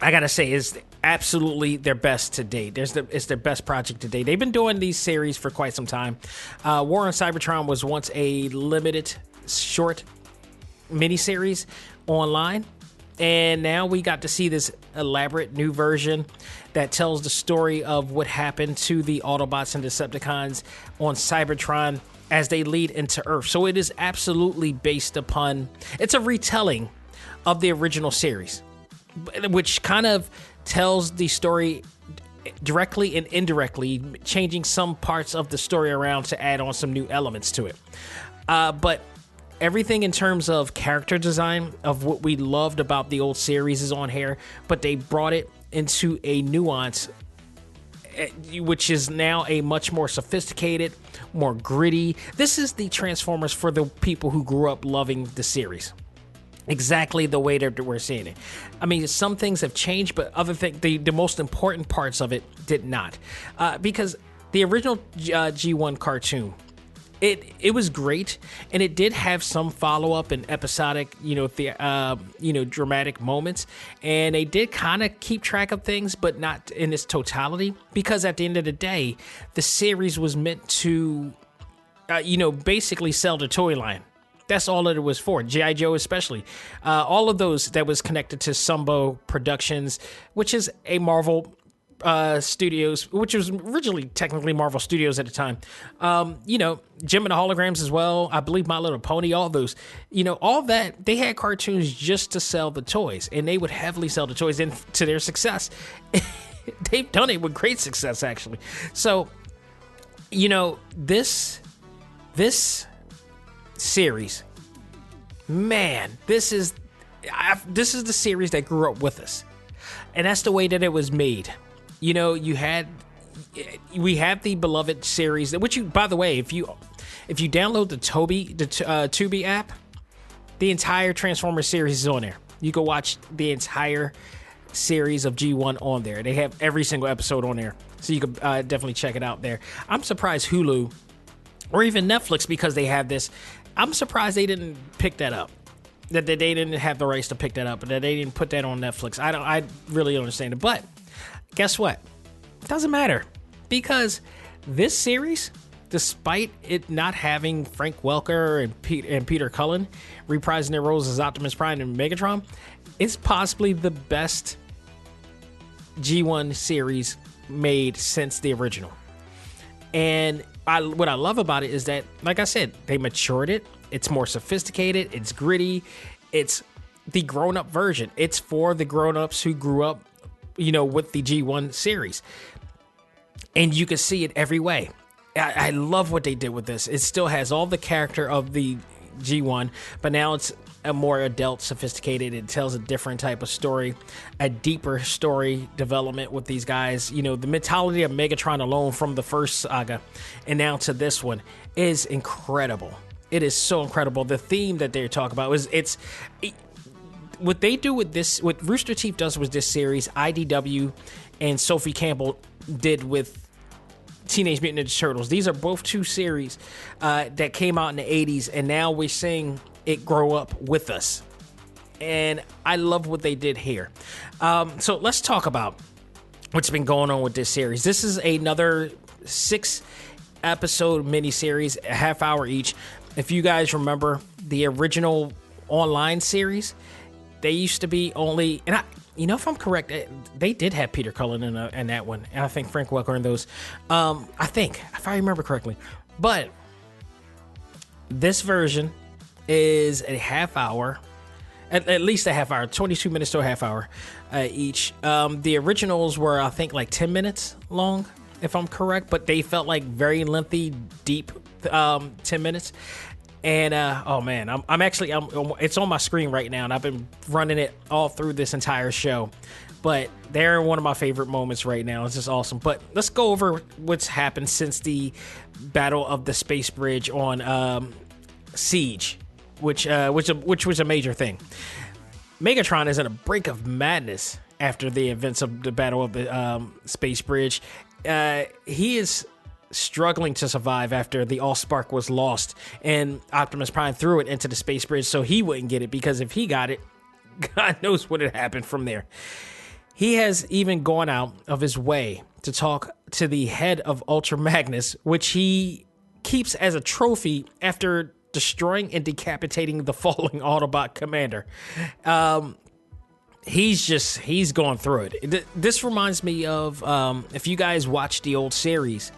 I gotta say, it's absolutely their best to date. It's their best project to date. They've been doing these series for quite some time. War on Cybertron was once a limited short miniseries online, and now we got to see this elaborate new version that tells the story of what happened to the Autobots and Decepticons on Cybertron as they lead into Earth. So it is absolutely based upon, it's a retelling of the original series, which kind of tells the story directly and indirectly, changing some parts of the story around to add on some new elements to it. But everything in terms of character design of what we loved about the old series is on here, but they brought it into a nuance, which is now a much more sophisticated, more gritty. This is the Transformers for the people who grew up loving the series. Exactly the way that we're seeing it. I mean, some things have changed, but other things, the most important parts of it did not. Because the original G1 cartoon, it was great, and it did have some follow-up and episodic, dramatic moments, and they did kind of keep track of things, but not in its totality, because at the end of the day, the series was meant to, basically sell the toy line. That's all that it was for. G.I. Joe especially. All of those that was connected to Sumbo Productions, which is a Marvel Studios, which was originally technically Marvel Studios at the time. Jim and the Holograms as well. I believe My Little Pony, all those. All that, they had cartoons just to sell the toys, and they would heavily sell the toys, and to their success. They've done it with great success, actually. So, this series, man, this is the series that grew up with us, and that's the way that it was made. We have the beloved series, which by the way, if you download the Tubi app, the entire Transformers series is on there. You can watch the entire series of G1 on there. They have every single episode on there, so you can definitely check it out there. I'm surprised Hulu or even Netflix, because they have this, I'm surprised they didn't pick that up. That they didn't have the rights to pick that up, and that they didn't put that on Netflix. I really don't understand it. But guess what? It doesn't matter, because this series, despite it not having Frank Welker and Peter Cullen reprising their roles as Optimus Prime and Megatron, it's possibly the best G1 series made since the original. And what I love about it is that, like I said, they matured it. It's more sophisticated. It's gritty. It's the grown-up version. It's for the grown-ups who grew up, with the G1 series. And you can see it every way. I love what they did with this. It still has all the character of the G1, but now it's a more adult, sophisticated. It tells a different type of story, a deeper story development with these guys. The mentality of Megatron alone from the first saga and now to this one is incredible. It is so incredible. The theme that they're talking about is what they do with this, what Rooster Teeth does with this series, IDW and Sophie Campbell did with Teenage Mutant Ninja Turtles. These are both two series that came out in the 80s, and now we're seeing it grow up with us. And I love what they did here. So let's talk about what's been going on with this series. This is another 6-episode miniseries, a half hour each. If you guys remember the original online series, they used to be only, and if I'm correct, they did have Peter Cullen in that one, and I think Frank Welker in those. I think, if I remember correctly. But this version is a half hour, at least a half hour, 22 minutes to a half hour each. The originals were, I think, like 10 minutes long, if I'm correct, but they felt like very lengthy, deep 10 minutes. And oh man, I'm actually it's on my screen right now, and I've been running it all through this entire show. But they're one of my favorite moments right now. It's just awesome. But let's go over what's happened since the Battle of the Space Bridge on Siege, which was a major thing. Megatron is at a brink of madness after the events of the Battle of the Space Bridge. He is struggling to survive after the Allspark was lost, and Optimus Prime threw it into the Space Bridge so he wouldn't get it, because if he got it, God knows what had happened from there. He has even gone out of his way to talk to the head of Ultra Magnus, which he keeps as a trophy after destroying and decapitating the falling Autobot commander. He's going through it. This reminds me of, if you guys watch the old series,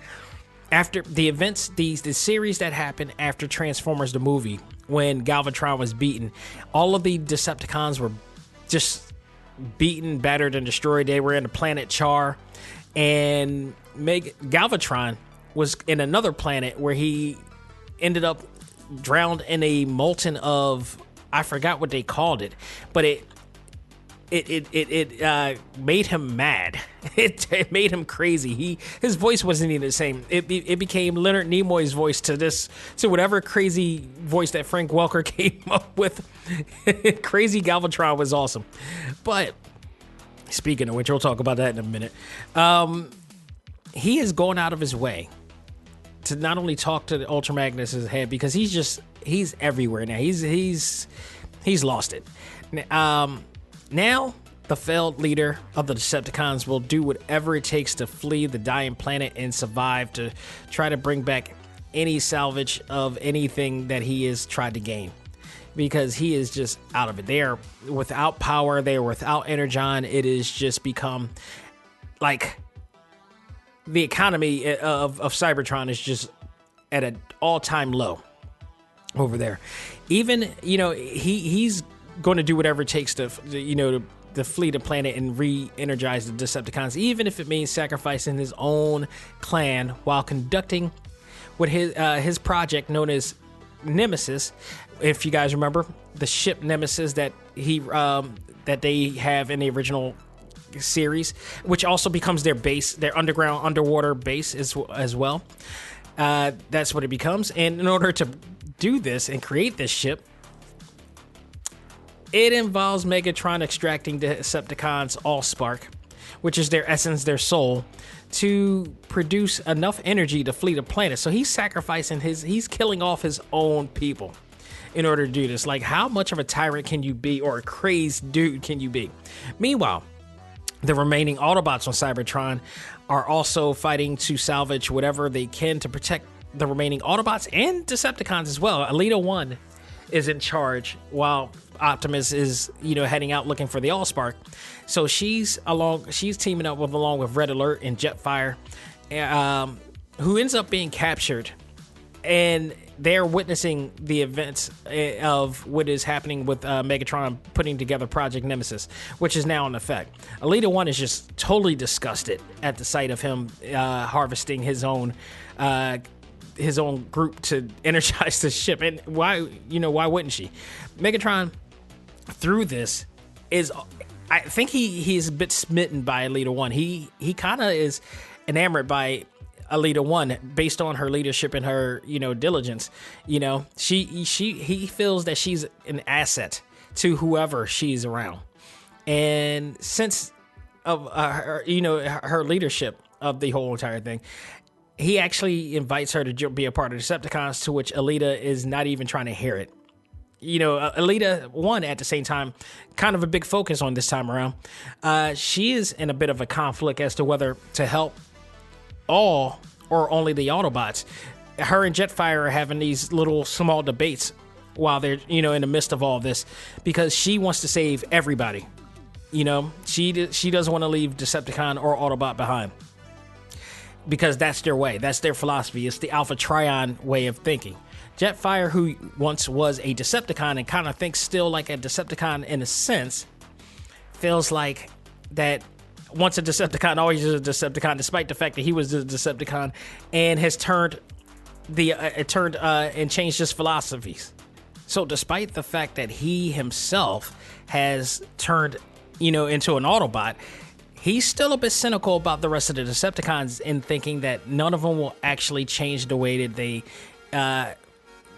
after the events, the series that happened after Transformers the movie, when Galvatron was beaten, all of the Decepticons were just beaten, battered, and destroyed. They were in the planet Char, and Galvatron was in another planet where he ended up drowned in a molten of, I forgot what they called it, but it made him mad. It made him crazy. His voice wasn't even the same. It became Leonard Nimoy's voice to whatever crazy voice that Frank Welker came up with. Crazy Galvatron was awesome. But speaking of which, we'll talk about that in a minute. He is going out of his way to not only talk to the Ultra Magnus' head, because he's everywhere now. He's lost it. Now, the failed leader of the Decepticons will do whatever it takes to flee the dying planet and survive, to try to bring back any salvage of anything that he has tried to gain, because he is just out of it. They are without power. They are without Energon. It has just become like the economy of Cybertron is just at an all-time low over there. Even, he's going to do whatever it takes to flee the planet and re-energize the Decepticons, even if it means sacrificing his own clan while conducting what his project known as Nemesis. If you guys remember, the ship Nemesis that they have in the original series, which also becomes their base, their underwater base as well. That's what it becomes. And in order to do this and create this ship, it involves Megatron extracting the Decepticons' Allspark, which is their essence, their soul, to produce enough energy to flee the planet. So he's he's killing off his own people in order to do this. Like, how much of a tyrant can you be, or a crazed dude can you be? Meanwhile, the remaining Autobots on Cybertron are also fighting to salvage whatever they can to protect the remaining Autobots and Decepticons as well. Alita 1 is in charge while Optimus is, heading out looking for the Allspark. So she's teaming up along with Red Alert and Jetfire, who ends up being captured, and they're witnessing the events of what is happening with Megatron putting together Project Nemesis, which is now in effect. Alita 1 is just totally disgusted at the sight of him harvesting his own group to energize the ship. And why wouldn't she? Megatron, through this, I think he's a bit smitten by Alita 1. He kind of is enamored by Alita 1 based on her leadership and her, diligence. He feels that she's an asset to whoever she's around. And since of her leadership of the whole entire thing, he actually invites her to be a part of Decepticons, to which Alita is not even trying to hear it. Alita 1 at the same time, kind of a big focus on this time around. She is in a bit of a conflict as to whether to help all or only the Autobots. Her and Jetfire are having these little small debates while they're, in the midst of all this, because she wants to save everybody. You know, she doesn't want to leave Decepticon or Autobot behind because that's their way. That's their philosophy. It's the Alpha Trion way of thinking. Jetfire, who once was a Decepticon and kind of thinks still like a Decepticon in a sense, feels like that once a Decepticon, always a Decepticon, despite the fact that he was a Decepticon, and has turned and changed his philosophies. So despite the fact that he himself has turned, into an Autobot, he's still a bit cynical about the rest of the Decepticons in thinking that none of them will actually change the way that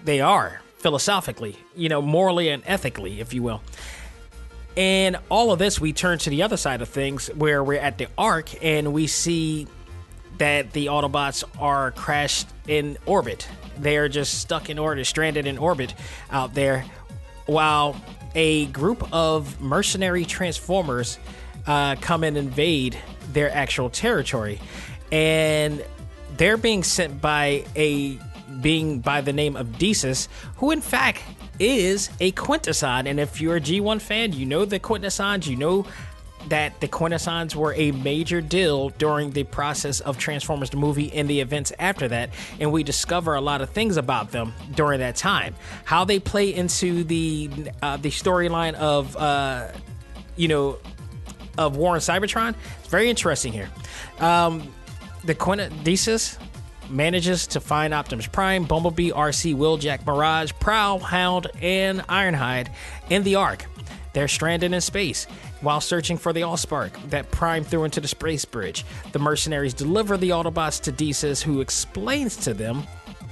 they are philosophically, morally and ethically, if you will. And all of this, we turn to the other side of things where we're at the Ark and we see that the Autobots are crashed in orbit. They are just stuck in orbit, stranded in orbit out there, while a group of mercenary Transformers come and invade their actual territory. And they're being sent by a being by the name of Desus, who in fact is a Quintesson. And if you're a G1 fan, you know the Quintessons, you know that the Quintessons were a major deal during the process of Transformers the movie and the events after that, and we discover a lot of things about them during that time. How they play into the storyline of War on Cybertron, it's very interesting here. The Desus manages to find Optimus Prime, Bumblebee, RC, Wheeljack, Mirage, Prowl, Hound, and Ironhide in the Ark. They're stranded in space while searching for the Allspark that Prime threw into the space bridge. The mercenaries deliver the Autobots to Desus, who explains to them,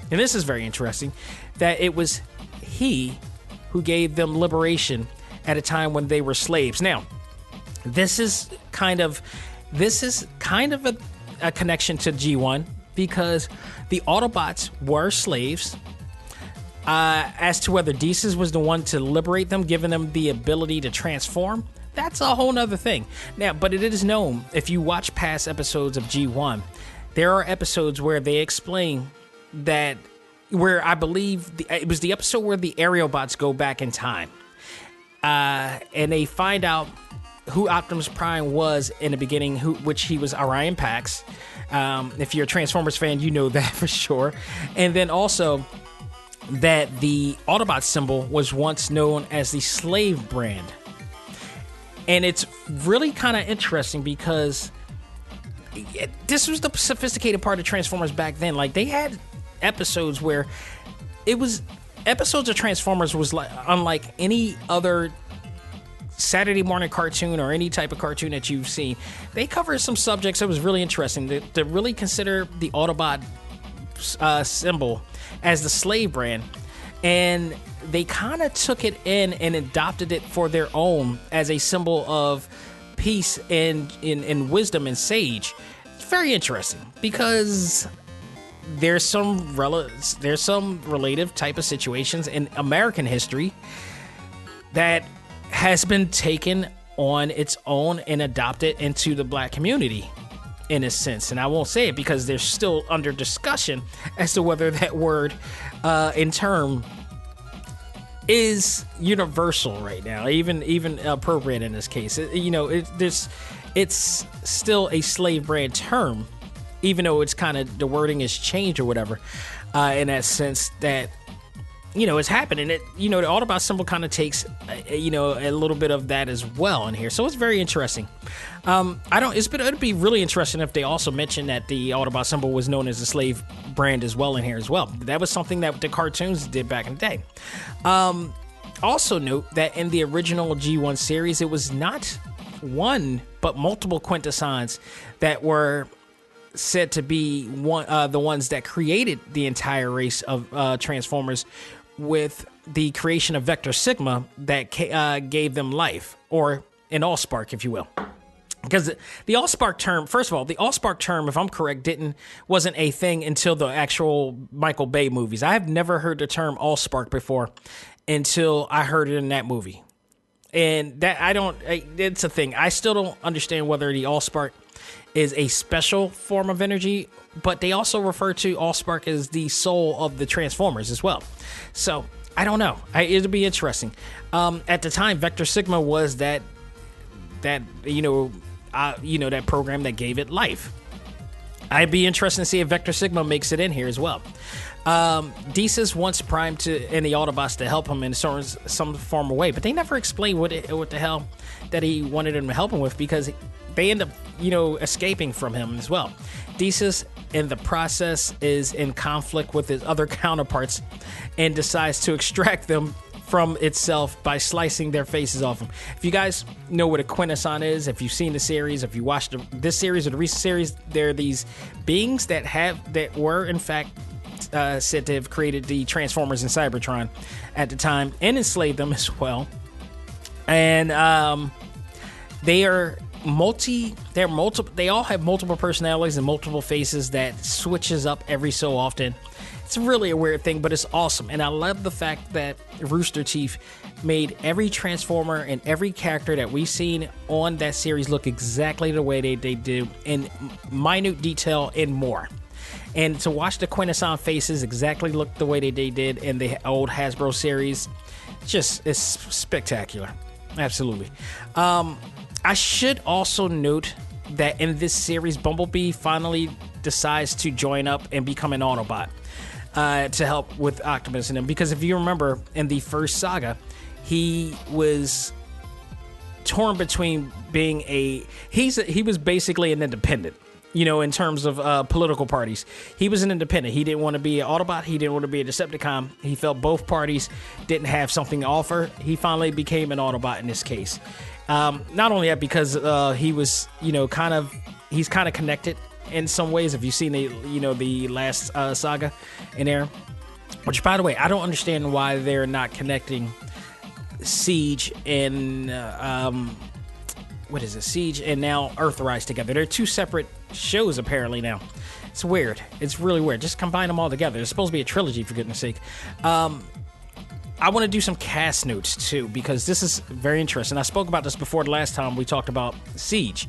and this is very interesting, that it was he who gave them liberation at a time when they were slaves. Now, this is kind of a connection to G1 because the Autobots were slaves. As to whether Desus was the one to liberate them, giving them the ability to transform, that's a whole nother thing. Now, but it is known, if you watch past episodes of G1, there are episodes where they explain that, where I believe it was the episode where the Aerobots go back in time. And they find out who Optimus Prime was in the beginning, which he was Orion Pax. If you're a Transformers fan, you know that for sure. And then also that the Autobot symbol was once known as the slave brand. And it's really kind of interesting because this was the sophisticated part of Transformers back then. Like, they had episodes where episodes of Transformers was like unlike any other Saturday morning cartoon or any type of cartoon that you've seen. They covered some subjects that was really interesting. To really consider the Autobot symbol as the slave brand, and they kind of took it in and adopted it for their own as a symbol of peace and wisdom and sage. It's very interesting because there's some relative type of situations in American history that has been taken on its own and adopted into the black community in a sense. And I won't say it because they're still under discussion as to whether that word in term is universal right now, even appropriate in this case. It's still a slave brand term, even though it's kind of the wording is changed or whatever, in that sense that it's happening. The Autobot symbol kind of takes a little bit of that as well in here, so it's very interesting. It'd be really interesting if they also mentioned that the Autobot symbol was known as a slave brand as well in here as well. That was something that the cartoons did back in the day. Also note that in the original G1 series, it was not one but multiple Quintessons that were said to be the ones that created the entire race of Transformers, with the creation of Vector Sigma that gave them life, or an Allspark, if you will. Because the Allspark term, first of all, the Allspark term, if I'm correct, wasn't a thing until the actual Michael Bay movies. I have never heard the term Allspark before until I heard it in that movie. And it's a thing. I still don't understand whether the Allspark is a special form of energy, but they also refer to Allspark as the soul of the Transformers as well. So, I don't know. It'll be interesting. At the time, Vector Sigma was that that that program that gave it life. I'd be interested to see if Vector Sigma makes it in here as well. Desus wants Prime and the Autobots to help him in some form of way, but they never explain what the hell that he wanted him to help him with, because they end up, escaping from him as well. Desus, in the process, is in conflict with his other counterparts and decides to extract them from itself by slicing their faces off them. If you guys know what a Quintesson is, if you've seen the series, if you watched this series or the recent series, they're these beings that were in fact said to have created the Transformers and Cybertron at the time and enslaved them as well. And they all have multiple personalities and multiple faces that switches up every so often. It's really a weird thing, but it's awesome. And I love the fact that Rooster Teeth made every Transformer and every character that we've seen on that series look exactly the way they do, in minute detail and more. And to watch the Quintesson faces exactly look the way they did in the old Hasbro series, it's spectacular. Absolutely. I should also note that in this series, Bumblebee finally decides to join up and become an Autobot to help with Optimus and him. Because if you remember, in the first saga, he was torn between being he was basically an independent, in terms of political parties. He was an independent. He didn't want to be an Autobot. He didn't want to be a Decepticon. He felt both parties didn't have something to offer. He finally became an Autobot in this case. Not only that, because he was, he's kind of connected in some ways. If you've seen the last saga in there, which, by the way, I don't understand why they're not connecting Siege and Siege and now Earthrise together. They're two separate shows apparently now. It's weird. It's really weird. Just combine them all together. It's supposed to be a trilogy, for goodness sake. I want to do some cast notes too, because this is very interesting. I spoke about this before the last time we talked about Siege.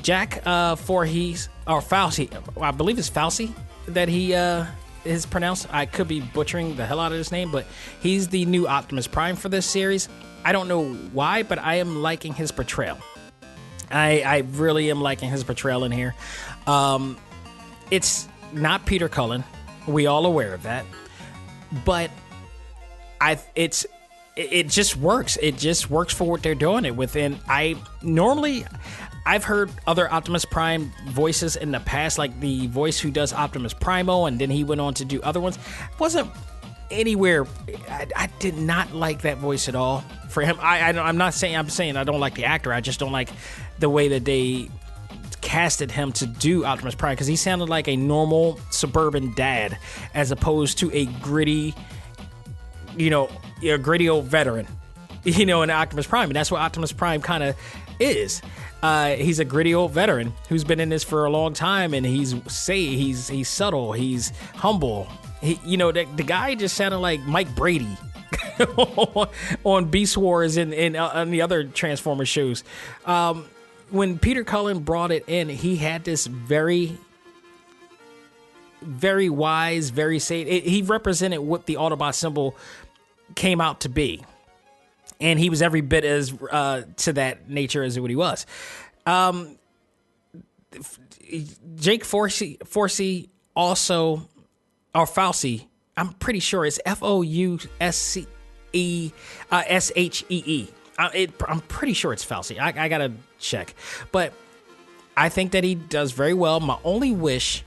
Jack Voorhees, or Fauci, I believe it's Fauci that he is pronounced. I could be butchering the hell out of his name, but he's the new Optimus Prime for this series. I don't know why, but I am liking his portrayal. I really am liking his portrayal in here. It's not Peter Cullen. We all aware of that. But it just works. It just works for what they're doing it within. I've heard other Optimus Prime voices in the past, like the voice who does Optimus Primo, and then he went on to do other ones. Wasn't anywhere. I did not like that voice at all for him. I'm saying I don't like the actor. I just don't like the way that they casted him to do Optimus Prime, because he sounded like a normal suburban dad as opposed to a gritty, gritty old veteran, in Optimus Prime. And that's what Optimus Prime kind of is. He's a gritty old veteran who's been in this for a long time, and he's subtle, he's humble. The guy just sounded like Mike Brady on Beast Wars and on the other Transformers shows. When Peter Cullen brought it in, he had this very, very wise, very sage. He represented what the Autobot symbol came out to be. And he was every bit as to that nature as what he was. Jake Forsey also, or Fauci, I'm pretty sure it's Fousceshee. I'm pretty sure it's Fauci. I gotta check. But I think that he does very well. My only wish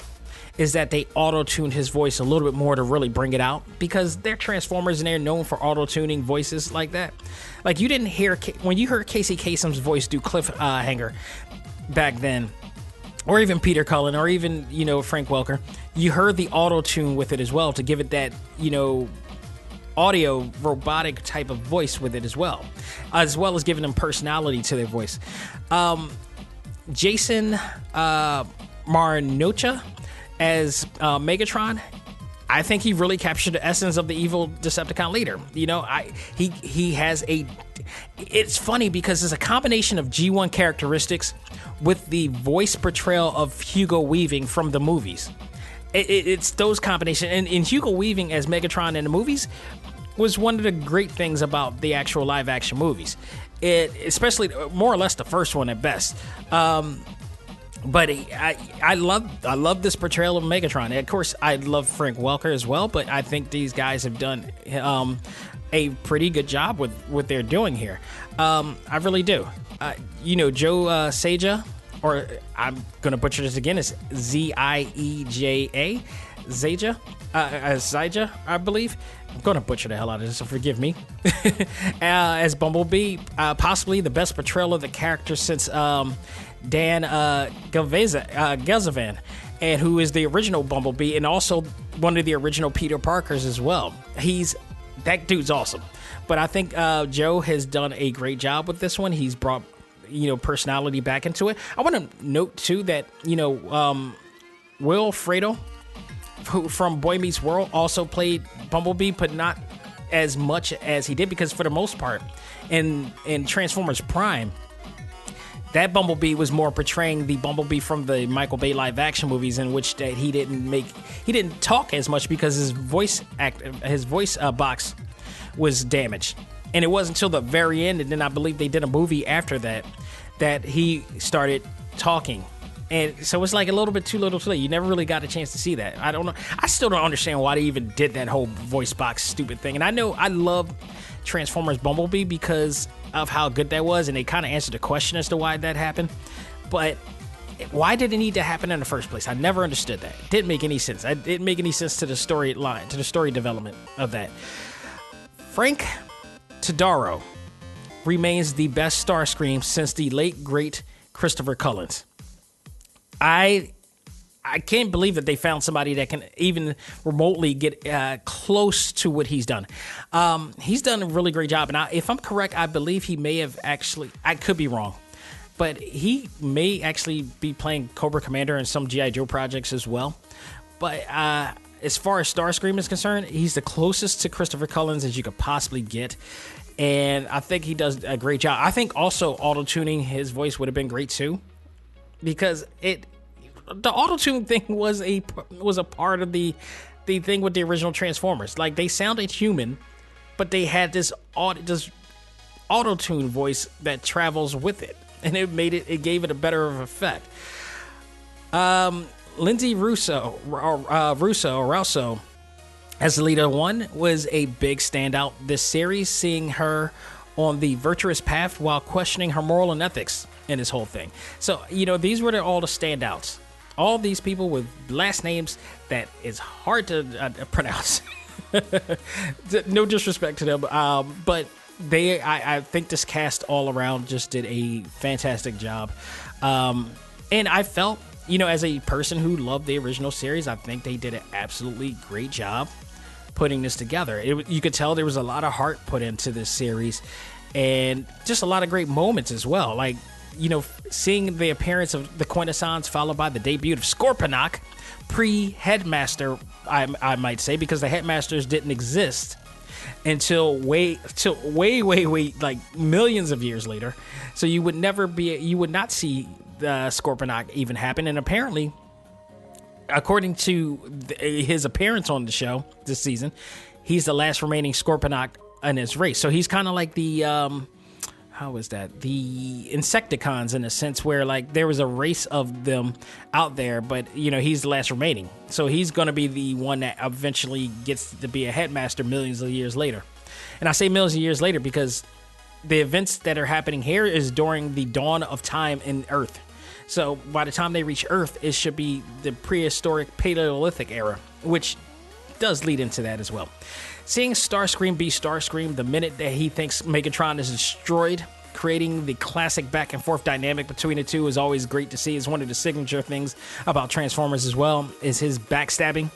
is that they auto-tuned his voice a little bit more to really bring it out, because they're Transformers and they're known for auto-tuning voices like that. Like, you didn't hear, when you heard Casey Kasem's voice do Cliffhanger back then, or even Peter Cullen, or even, Frank Welker, you heard the auto-tune with it as well to give it that, audio robotic type of voice with it as well as giving them personality to their voice. Jason Marnocha as Megatron, I think he really captured the essence of the evil Decepticon leader. He has it's funny because it's a combination of G1 characteristics with the voice portrayal of Hugo Weaving from the movies. It's those combinations. And Hugo Weaving as Megatron in the movies was one of the great things about the actual live action movies. especially more or less the first one at best. But I love this portrayal of Megatron. And of course, I love Frank Welker as well, but I think these guys have done a pretty good job with what they're doing here. I really do. Joe Seja, or I'm going to butcher this again, it's Zieja, Zyja, I believe. I'm going to butcher the hell out of this, so forgive me. As Bumblebee, possibly the best portrayal of the character since Dan Gelzovan, and who is the original Bumblebee and also one of the original Peter Parkers as well. That dude's awesome. But I think Joe has done a great job with this one. He's brought personality back into it. I want to note too that Will Friedle, who from Boy Meets World, also played Bumblebee, but not as much as he did, because for the most part in Transformers Prime, that Bumblebee was more portraying the Bumblebee from the Michael Bay live action movies, in which that he didn't talk as much because his voice box was damaged. And it wasn't until the very end, and then I believe they did a movie after that he started talking. And so it's like a little bit too little too late. You never really got a chance to see that. I don't know. I still don't understand why they even did that whole voice box stupid thing. And I know I love Transformers Bumblebee because of how good that was, and they kind of answered the question as to why that happened. But why did it need to happen in the first place? I never understood that. It didn't make any sense. It didn't make any sense to the storyline, to the story development of that. Frank Todaro remains the best Starscream since the late, great Christopher Cullens. I can't believe that they found somebody that can even remotely get close to what he's done. He's done a really great job. And if I'm correct, I believe he may have actually, I could be wrong, but he may actually be playing Cobra Commander in some G.I. Joe projects as well. But as far as Starscream is concerned, he's the closest to Christopher Cullens as you could possibly get. And I think he does a great job. I think also auto-tuning his voice would have been great too, because the auto-tune thing was a part of the thing with the original Transformers. Like, they sounded human, but they had this auto-tune voice that travels with it, and it gave it a better of effect. Lindsay Russo as the leader one was a big standout this series, seeing her on the virtuous path while questioning her moral and ethics in this whole thing. So, these were all the standouts. All these people with last names that is hard to pronounce. No disrespect to them, but I think this cast all around just did a fantastic job. And I felt, as a person who loved the original series, I think they did an absolutely great job putting this together. You could tell there was a lot of heart put into this series, and just a lot of great moments as well. Like, seeing the appearance of the Quintessons followed by the debut of Scorponok, pre-Headmaster, I might say, because the Headmasters didn't exist until way like millions of years later. So you would not see the Scorponok even happen. And apparently, according to his appearance on the show this season, he's the last remaining Scorponok in his race. So he's kind of like the the Insecticons, in a sense, where like there was a race of them out there, but he's the last remaining. So he's going to be the one that eventually gets to be a headmaster millions of years later. And I say millions of years later because the events that are happening here is during the dawn of time in Earth. So by the time they reach Earth, it should be the prehistoric Paleolithic era, which does lead into that as well. Seeing Starscream be Starscream the minute that he thinks Megatron is destroyed, creating the classic back and forth dynamic between the two, is always great to see. It's one of the signature things about Transformers as well, is his backstabbing.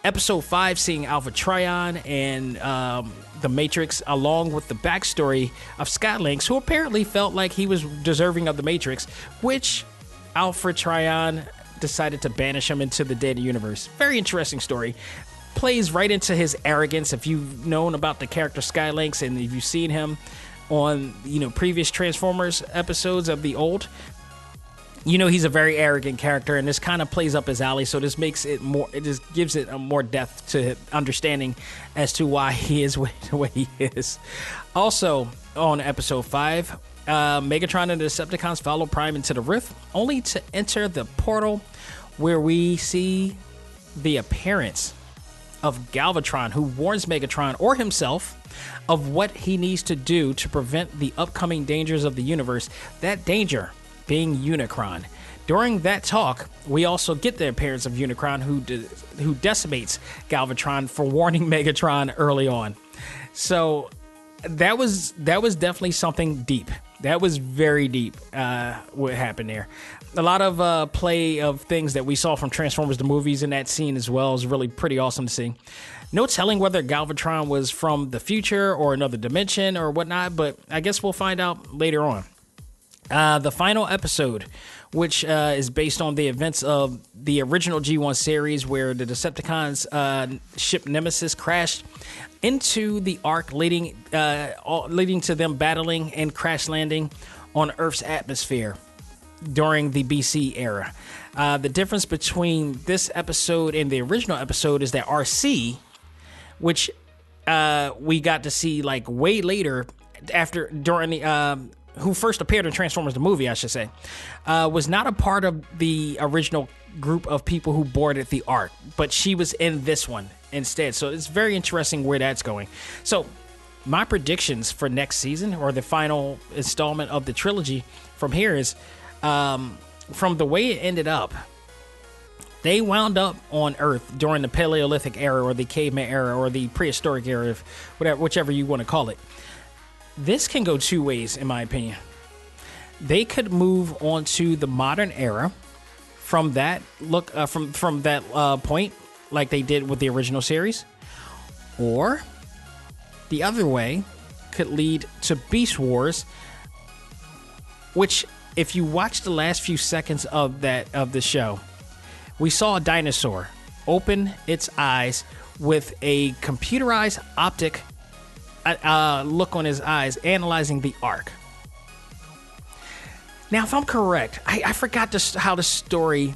Episode 5, seeing Alpha Trion and the Matrix, along with the backstory of Skylinks, who apparently felt like he was deserving of the Matrix, which Alpha Trion decided to banish him into the dead universe. Very interesting story. Plays right into his arrogance. If you've known about the character Skylinks, and if you've seen him on previous Transformers episodes of the old, he's a very arrogant character, and this kind of plays up his alley. So this makes it more. It just gives it a more depth to understanding as to why he is the way he is. Also, on episode 5, Megatron and the Decepticons follow Prime into the Rift, only to enter the portal, where we see the appearance of Galvatron, who warns Megatron or himself of what he needs to do to prevent the upcoming dangers of the universe. That danger being Unicron. During that talk, we also get the appearance of Unicron, who decimates Galvatron for warning Megatron early on. So that was definitely something deep. That was very deep. What happened there? A lot of play of things that we saw from Transformers the movies in that scene as well is really pretty awesome to see. No telling whether Galvatron was from the future or another dimension or whatnot, but I guess we'll find out later on. The final episode, which is based on the events of the original G1 series, where the Decepticons' ship Nemesis crashed into the Ark, leading to them battling and crash landing on Earth's atmosphere during the BC era. The difference between this episode and the original episode is that RC, which we got to see like way later, during the who first appeared in Transformers the movie, I should say, was not a part of the original group of people who boarded the Ark, but she was in this one instead. So it's very interesting where that's going. So my predictions for next season, or the final installment of the trilogy from here, is from the way it ended up, they wound up on Earth during the Paleolithic era, or the Caveman era, or the Prehistoric era, whichever you want to call it. This can go two ways, in my opinion. They could move on to the modern era from that from that point, like they did with the original series, or the other way could lead to Beast Wars, which, if you watch the last few seconds of the show, we saw a dinosaur open its eyes with a computerized optic look on his eyes, analyzing the Ark. Now, if I'm correct, I forgot how the story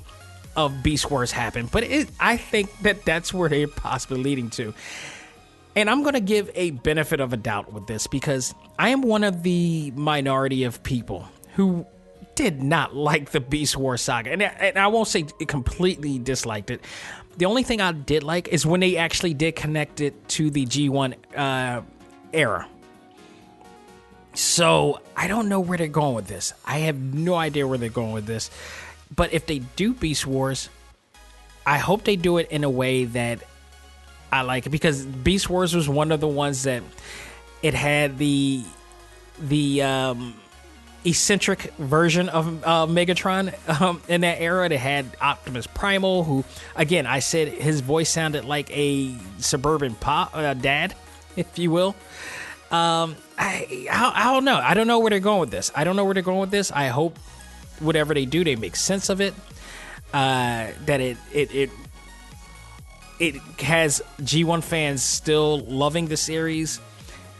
of Beast Wars happened, but I think that's where they're possibly leading to. And I'm going to give a benefit of a doubt with this, because I am one of the minority of people who did not like the Beast Wars saga. And I won't say completely disliked it. The only thing I did like is when they actually did connect it to the G1 era. So I don't know where they're going with this. I have no idea where they're going with this. But if they do Beast Wars, I hope they do it in a way that I like it, because Beast Wars was one of the ones that it had the eccentric version of Megatron in that era. They had Optimus Primal, who, again, I said his voice sounded like a suburban dad, if you will. I don't know. I don't know where they're going with this. I hope whatever they do, they make sense of it. That it has G1 fans still loving the series.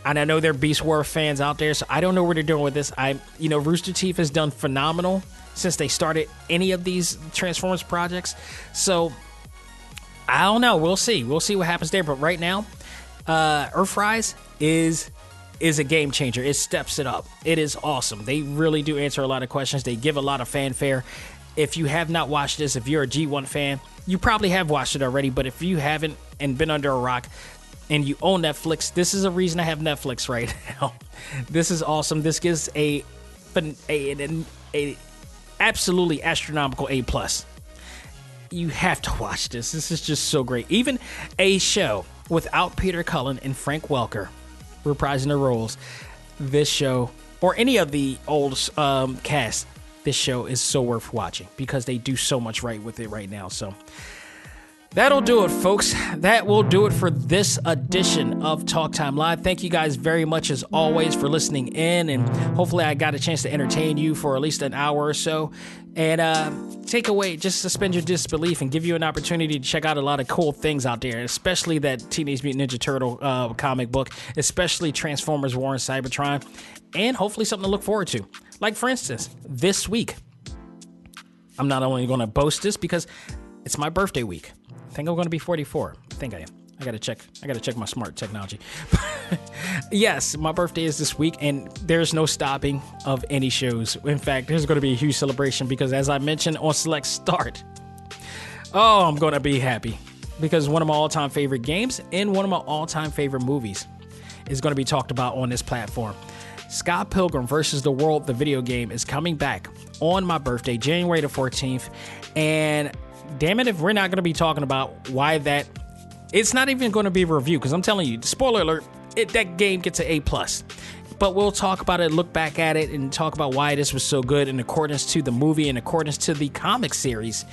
And I know there are Beast Wars fans out there, so I don't know where they're doing with this. Rooster Teeth has done phenomenal since they started any of these Transformers projects. So I don't know. We'll see. We'll see what happens there. But right now, Earthrise is a game changer. It steps it up. It is awesome. They really do answer a lot of questions. They give a lot of fanfare. If you have not watched this, if you're a G1 fan, you probably have watched it already. But if you haven't and been under a rock and you own Netflix, this is a reason I have Netflix right now. This is awesome. This gives a absolutely astronomical A+. You have to watch this. This is just so great. Even a show without Peter Cullen and Frank Welker reprising their roles, this show, or any of the old cast, this show is so worth watching, because they do so much right with it right now. So that'll do it, folks. That will do it for this edition of Talk Time Live. Thank you guys very much, as always, for listening in, and hopefully I got a chance to entertain you for at least an hour or so, and take away, just suspend your disbelief and give you an opportunity to check out a lot of cool things out there, especially that Teenage Mutant Ninja Turtle comic book, especially Transformers War and Cybertron, and hopefully something to look forward to. Like, for instance, this week, I'm not only going to boast this because it's my birthday week. I think I'm going to be 44. I think I am. I gotta check my smart technology. Yes, my birthday is this week, and there's no stopping of any shows. In fact, there's going to be a huge celebration because, as I mentioned on Select Start, I'm going to be happy because one of my all-time favorite games and one of my all-time favorite movies is going to be talked about on this platform. Scott Pilgrim vs. the World, the video game, is coming back on my birthday, January the 14th, and damn it if we're not going to be talking about why that. It's not even going to be a review because I'm telling you, spoiler alert, that game gets an A+. But we'll talk about it, look back at it, and talk about why this was so good in accordance to the movie, in accordance to the comic series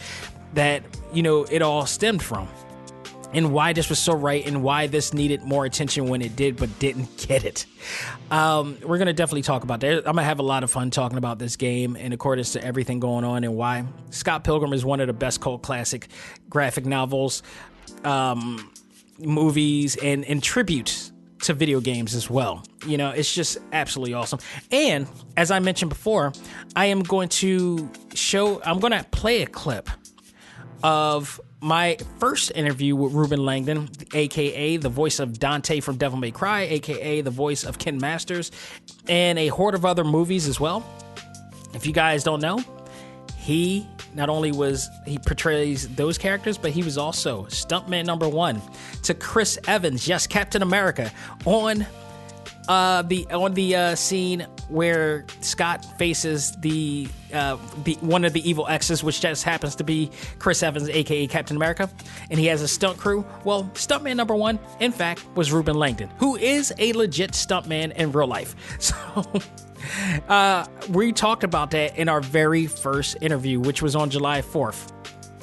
that, it all stemmed from. And why this was so right and why this needed more attention when it did but didn't get it. We're going to definitely talk about that. I'm going to have a lot of fun talking about this game in accordance to everything going on and why Scott Pilgrim is one of the best cult classic graphic novels, movies, and tributes to video games as well. It's just absolutely awesome. And as I mentioned before, I'm going to play a clip of my first interview with Ruben Langdon, aka the voice of Dante from Devil May Cry, aka the voice of Ken Masters, and a horde of other movies as well. If you guys don't know, he portrays those characters, but he was also stuntman number 1 to Chris Evans, yes, Captain America, on the scene where Scott faces the one of the evil exes, which just happens to be Chris Evans, aka Captain America, and he has a stunt crew. Well, stuntman number 1, in fact, was Ruben Langdon, who is a legit stuntman in real life. So we talked about that in our very first interview, which was on July 4th.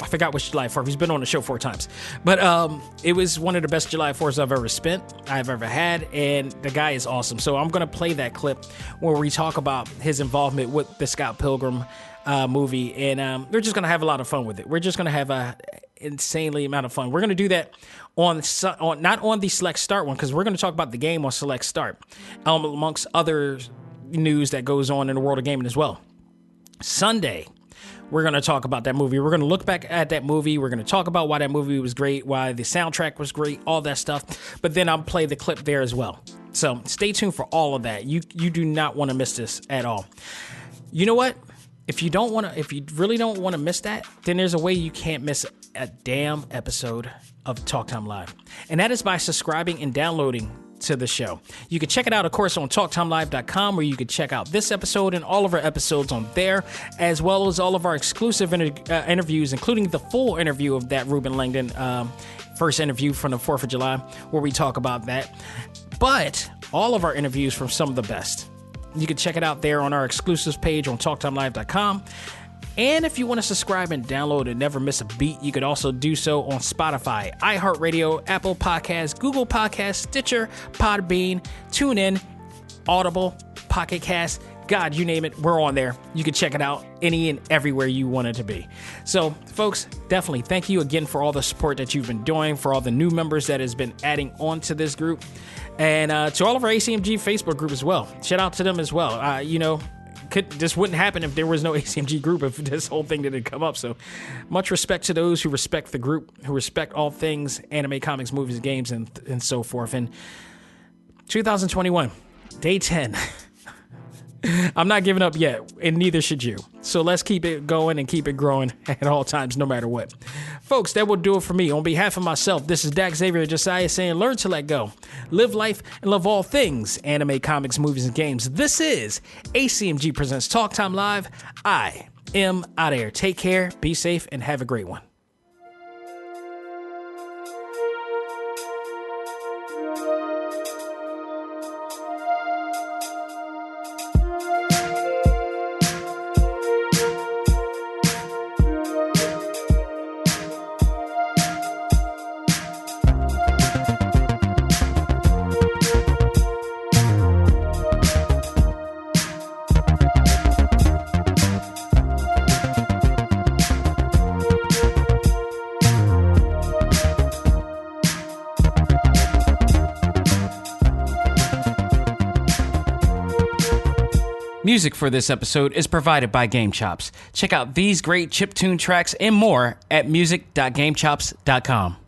I forgot which July 4th. He's been on the show 4 times. But it was one of the best July 4ths I've ever had, and the guy is awesome. So I'm going to play that clip where we talk about his involvement with the Scott Pilgrim movie, and we're just going to have a lot of fun with it. We're just going to have a insanely amount of fun. We're going to do that on not on the Select Start one, because we're going to talk about the game on Select Start, amongst other news that goes on in the world of gaming as well. Sunday, we're going to talk about that movie. We're going to look back at that movie. We're going to talk about why that movie was great, why the soundtrack was great, all that stuff. But then I'll play the clip there as well. So stay tuned for all of that. You do not want to miss this at all. You know what? If you really don't want to miss that, then there's a way you can't miss a damn episode of Talk Time Live. And that is by subscribing and downloading to the show. You can check it out, of course, on TalkTimeLive.com, where you can check out this episode and all of our episodes on there, as well as all of our exclusive interviews, including the full interview of that Ruben Langdon first interview from the 4th of July, where we talk about that. But all of our interviews from some of the best. You can check it out there on our exclusives page on TalkTimeLive.com. And if you want to subscribe and download and never miss a beat, you could also do so on Spotify, iHeartRadio, Apple Podcasts, Google Podcasts, Stitcher, Podbean, TuneIn, Audible, Pocket Cast. God, you name it, we're on there. You can check it out any and everywhere you want it to be. So, folks, definitely thank you again for all the support that you've been doing, for all the new members that has been adding on to this group, and to all of our A.C.M.G. Facebook group as well. Shout out to them as well. This wouldn't happen if there was no A.C.M.G. group, if this whole thing didn't come up. So much respect to those who respect the group, who respect all things anime, comics, movies, games, and so forth. And 2021, day 10. I'm not giving up yet, and neither should you. So let's keep it going and keep it growing at all times, no matter what. Folks, that will do it for me. On behalf of myself, this is Dak Xavier Josiah saying, learn to let go, live life, and love all things anime, comics, movies, and games. This is A.C.M.G. Presents Talk Time Live. I am out of here. Take care, be safe, and have a great one. Music for this episode is provided by Game Chops. Check out these great chiptune tracks and more at music.gamechops.com.